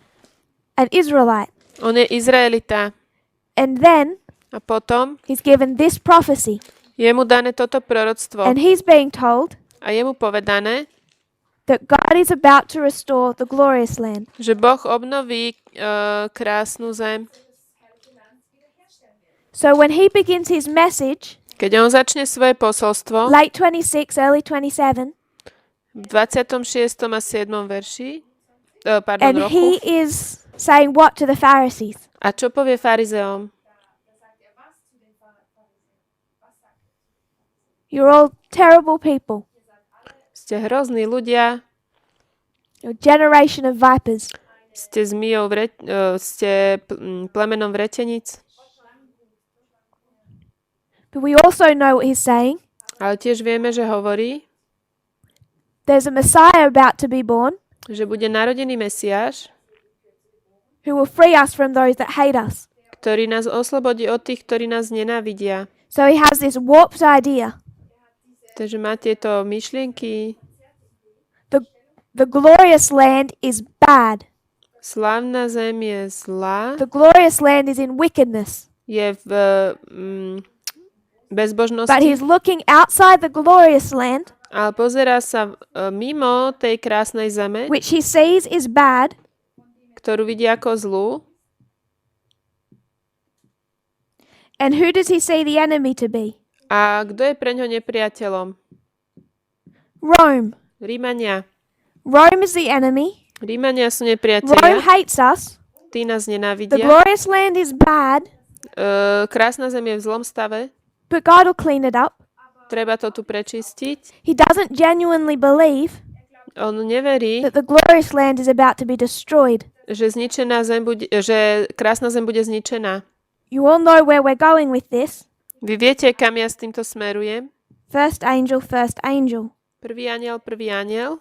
an Israelite. On je Izraelita. And then A potom he's given this prophecy. je mu dané toto proroctvo. And he's being told A je mu povedané, that God is about to restore the glorious land. že Boh obnoví krásnu zem. So when he begins his message, Keď on začne svoje posolstvo late 26, early 27, v 26. a 7. verši, and roku, he is saying what to the Pharisees? a čo povie farizeom? You're all terrible people. Ste hrozní ľudia, You're a generation of vipers. ste plemenom vretenic. But we also know what he's saying. Ale tiež vieme, že hovorí, There's a Messiah about to be born že bude narodený Mesiáš, who will free us from those that hate us. ktorý nás oslobodí od tých, ktorí nás nenávidia. So he has this warped idea. Takže má tieto myšlienky. The glorious land is bad. Slávna zem je zlá, The glorious land is in wickedness. je v bezbožnosti, But he's looking outside the glorious land, ale pozerá sa mimo tej krásnej zeme, which he sees is bad, ktorú vidí ako zlú. and who does he see the enemy to be? A kto je pre ňo nepriateľom? Rome. Rímania. Rome is the enemy. Rímania sú Rome nepriatelia. hates us. Tí nás The nenávidia. glorious land is bad, Krásna zem je v zlom stave. but God will clean it up. Treba to tu prečistiť. He doesn't genuinely believe On neverí, that the glorious land is about to be destroyed. že krásna zem bude zničená. You all know where we're going with this. Vy viete, kam ja s týmto smerujem? First angel, first angel. Prvý aniel, prvý aniel.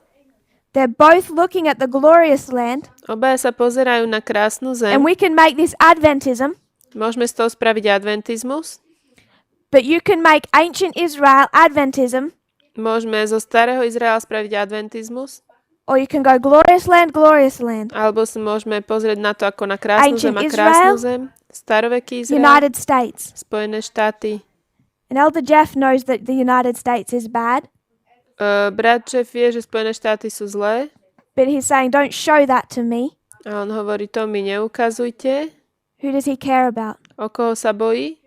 They're both looking at the glorious land, Obaja sa pozerajú na krásnu zem. and we can make this Adventism, Môžeme z toho spraviť adventizmus. but you can make ancient Israel Adventism, Môžeme zo starého Izraela spraviť adventizmus. or you can go glorious land, glorious land. Alebo si môžeme pozrieť na to ako na krásnu zem Ancient a krásnu Israel, zem. Staroveký Izrael, United States. Spojené štáty. And Elder Jeff knows that the United States is bad, Brat Jeff vie, že Spojené štáty sú zlé. but he's saying, don't show that to me. A on hovorí, to mi neukazujte. Who does he care about? O koho sa bojí?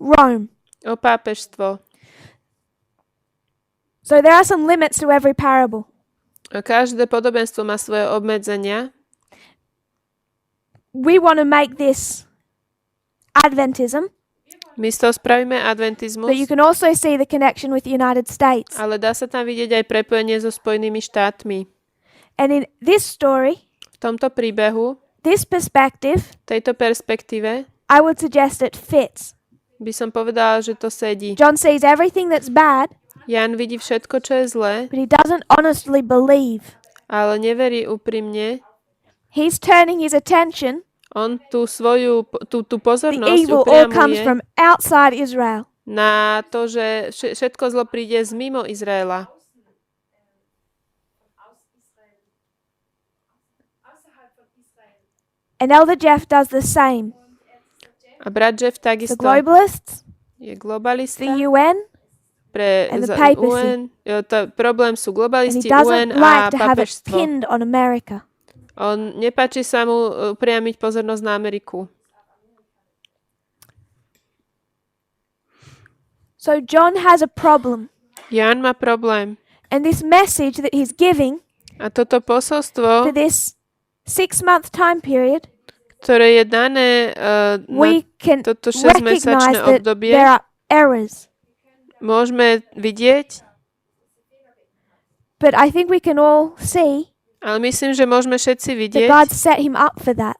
Rome. O pápežstvo. So there are some limits to every parable. A každé podobenstvo má svoje obmedzenia. We want to make this Adventism, My z toho spravíme adventizmus, but you can also see the connection with the United States. ale dá sa tam vidieť aj prepojenie so Spojenými štátmi. And in this story, V tomto príbehu, this perspective, tejto perspektíve, I would suggest it fits. by som povedala, že to sedí. John sees everything that's bad, Jan vidí všetko, čo je zlé, but he doesn't honestly believe. ale neverí úprimne. He's turning his attention. On tú The pozornosť evil all comes upriamuje from outside Israel. na to, že všetko zlo príde z mimo Izraela. And Elder Jeff does the same. A brat Jeff The takisto globalists, je globalista. the UN, Pre and the za papacy. UN, problém sú and he globalisti, UN doesn't a like to have it papežstvo. pinned on America. On nepáči sa mu upriamiť pozornosť na Ameriku. So John has a problem. Jan má problém. And this message that he's giving A toto for posolstvo, this 6-month time period, ktoré je dané na we can toto 6-mesačné recognize that obdobie, there are errors. môžeme vidieť, But I think we can all see ale myslím, že môžeme všetci that vidieť, God set him up for that.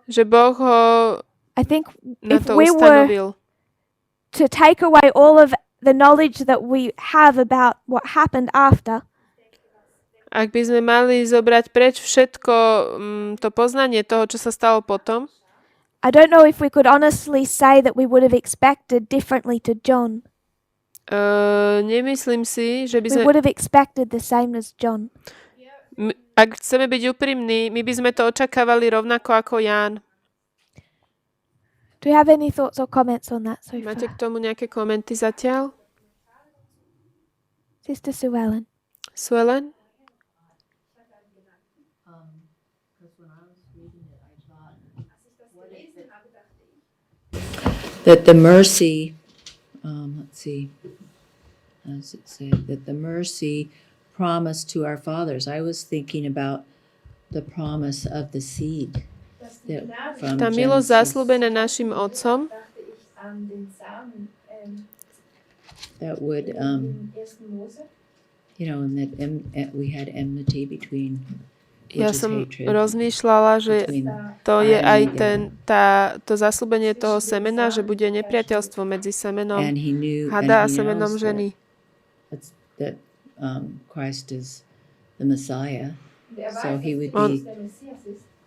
že Boh ho I think na if to we were ustanovil. to take away all of the knowledge that we have about what happened after, Ak by sme mali zobrať preč všetko to poznanie toho, čo sa stalo potom, I don't know if we could honestly say that we would have expected differently to John. nemyslím si, že by We sme... would have expected the same as John. Ak chceme byť úprimní, my by sme to očakávali rovnako ako Ján. Do you have any thoughts or comments on that so Máte k far? tomu nejaké komenty zatiaľ? Sister Sue Ellen. Suelen? That the mercy, let's see, how does it say? That the mercy promised to our fathers. I was thinking about the promise of the seed. From Tá milosť Genesis. zasľúbená našim otcom, that would, you know, and that we had enmity between, which Ja is som hatred, rozmýšľala, že between to je aj Adam and to zasľúbenie toho semena, že bude nepriateľstvo medzi semenom and he knew, hada a and he semenom knows ženy. that Christ is the Messiah, so he would On- be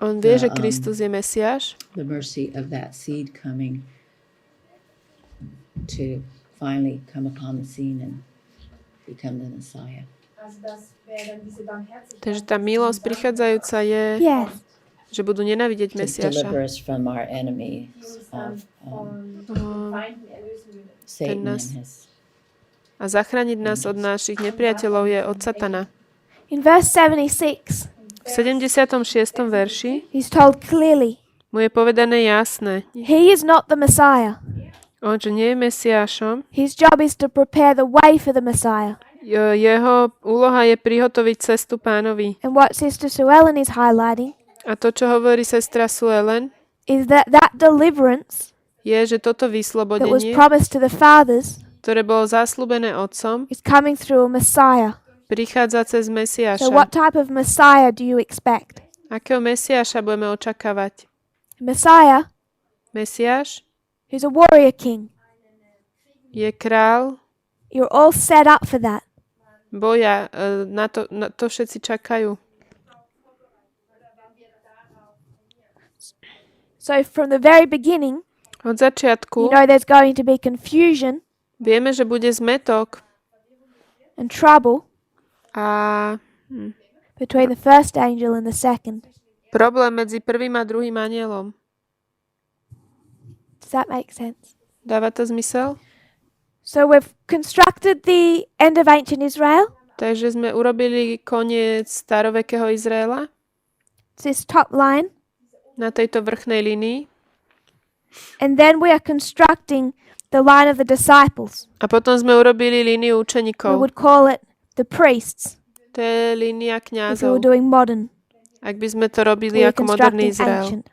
On vie, že Kristus je Mesiáš, the mercy of that seed coming to finally come upon the scene and become the Messiah. takže tá milosť prichádzajúca je, Yes. že budú nenávidieť To Mesiáša. deliver us from our enemies of Satan nás- and his. A zachrániť nás od našich nepriateľov je od Satana. In verse 76, V 76. verši he's told clearly, mu je povedané jasné, he is not the Messiah. on, že nie je Mesiášom, His job is to prepare the way for the Messiah. jeho úloha je prihotoviť cestu Pánovi. And what Sister Sue Ellen is highlighting A to, čo hovorí sestra Suelen, is that deliverance je, že toto that was vyslobodenie, promised to the fathers ktoré bolo zasľúbené Otcom, is coming through a Messiah. prichádza cez So Mesiáša. what type of Messiah do you expect? Akého Mesiáša budeme očakávať? Messiah Mesiáš who's a warrior king. je král You're all set up for that. boja, na to všetci čakajú. So from the very beginning, Od začiatku there's going to be confusion vieme, že bude zmetok and trouble a between the first angel and the second. problém medzi prvým a druhým anielom. Does that make sense? Dáva to zmysel? So we've constructed the end of ancient Israel. Takže sme urobili koniec starovekého Izraela It's this top line. na tejto vrchnej línii. And then we are constructing the line of the disciples. A potom sme urobili líniu We učeníkov. would call it the priests To je línia if we were kňazov. doing modern. Ak by sme to robili We are ako moderný constructing Izrael. ancient.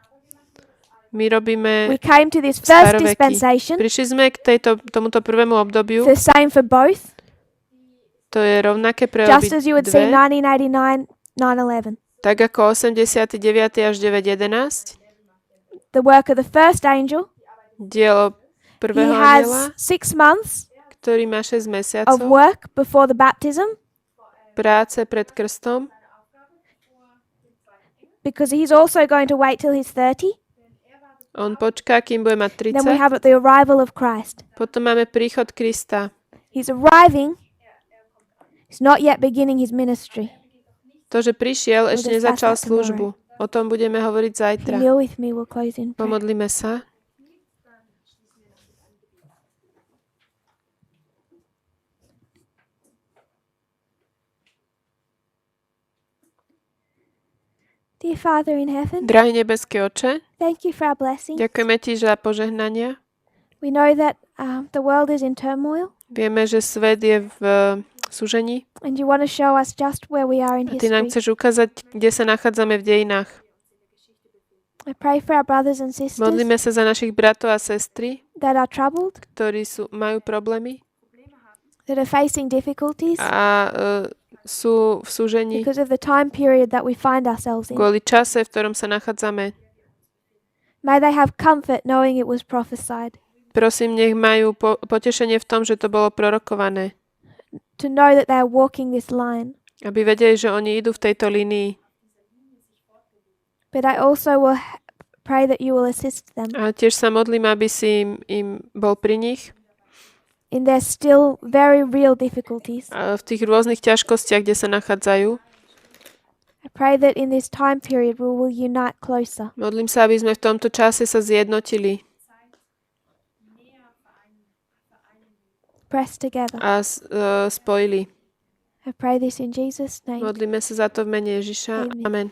My robíme We came to this first staroveky. dispensation. Prišli sme k tomuto prvému obdobiu. The same for both. To je rovnaké pre Just as you would see obidve. 1989, 9/11. Tak ako 89. až 9.11. The work of the first angel. Dielo He prvého aniela, has 6 months ktorý má 6 of mesiacov. work before the baptism Práce pred krstom. because he's also going to wait till he's 30. On počká, kým bude mať Then we 30. have the arrival of Christ. Potom máme príchod Krista. He's arriving. He's not yet beginning his ministry. To, že prišiel, ešte discuss nezačal that tomorrow. službu. O tom budeme hovoriť If you zajtra. kneel with me, we'll close in prayer. Pomodlíme sa. Dear Father in heaven, Drahý nebeský Oče, thank you for our blessing. ďakujeme Ti za požehnania. We know that the world is in turmoil, Vieme, že svet je v súžení. and you want to show us just where we are in A Ty nám history. chceš ukázať, kde sa nachádzame v dejinách. I pray for our brothers and sisters Modlíme sa za našich bratov a sestry, that are troubled, ktorí majú problémy that are facing difficulties a sú v súžení because of the time period that we find ourselves in. kvôli čase, v ktorom sa nachádzame. May they have comfort knowing it was prophesied, Prosím, nech majú potešenie v tom, že to bolo prorokované. to know that they are walking this line. Aby vedeli, že oni idú v tejto línii. But I also will pray that you will assist them A tiež sa modlím, aby si im bol pri nich in their still very real difficulties. a v tých rôznych ťažkostiach, kde sa nachádzajú. I pray that in this time period we will unite closer. Modlím sa, aby sme v tomto čase sa zjednotili Press together. a spojili. I pray this in Jesus' name. Modlíme sa za to v mene Ježiša. Amen. Amen.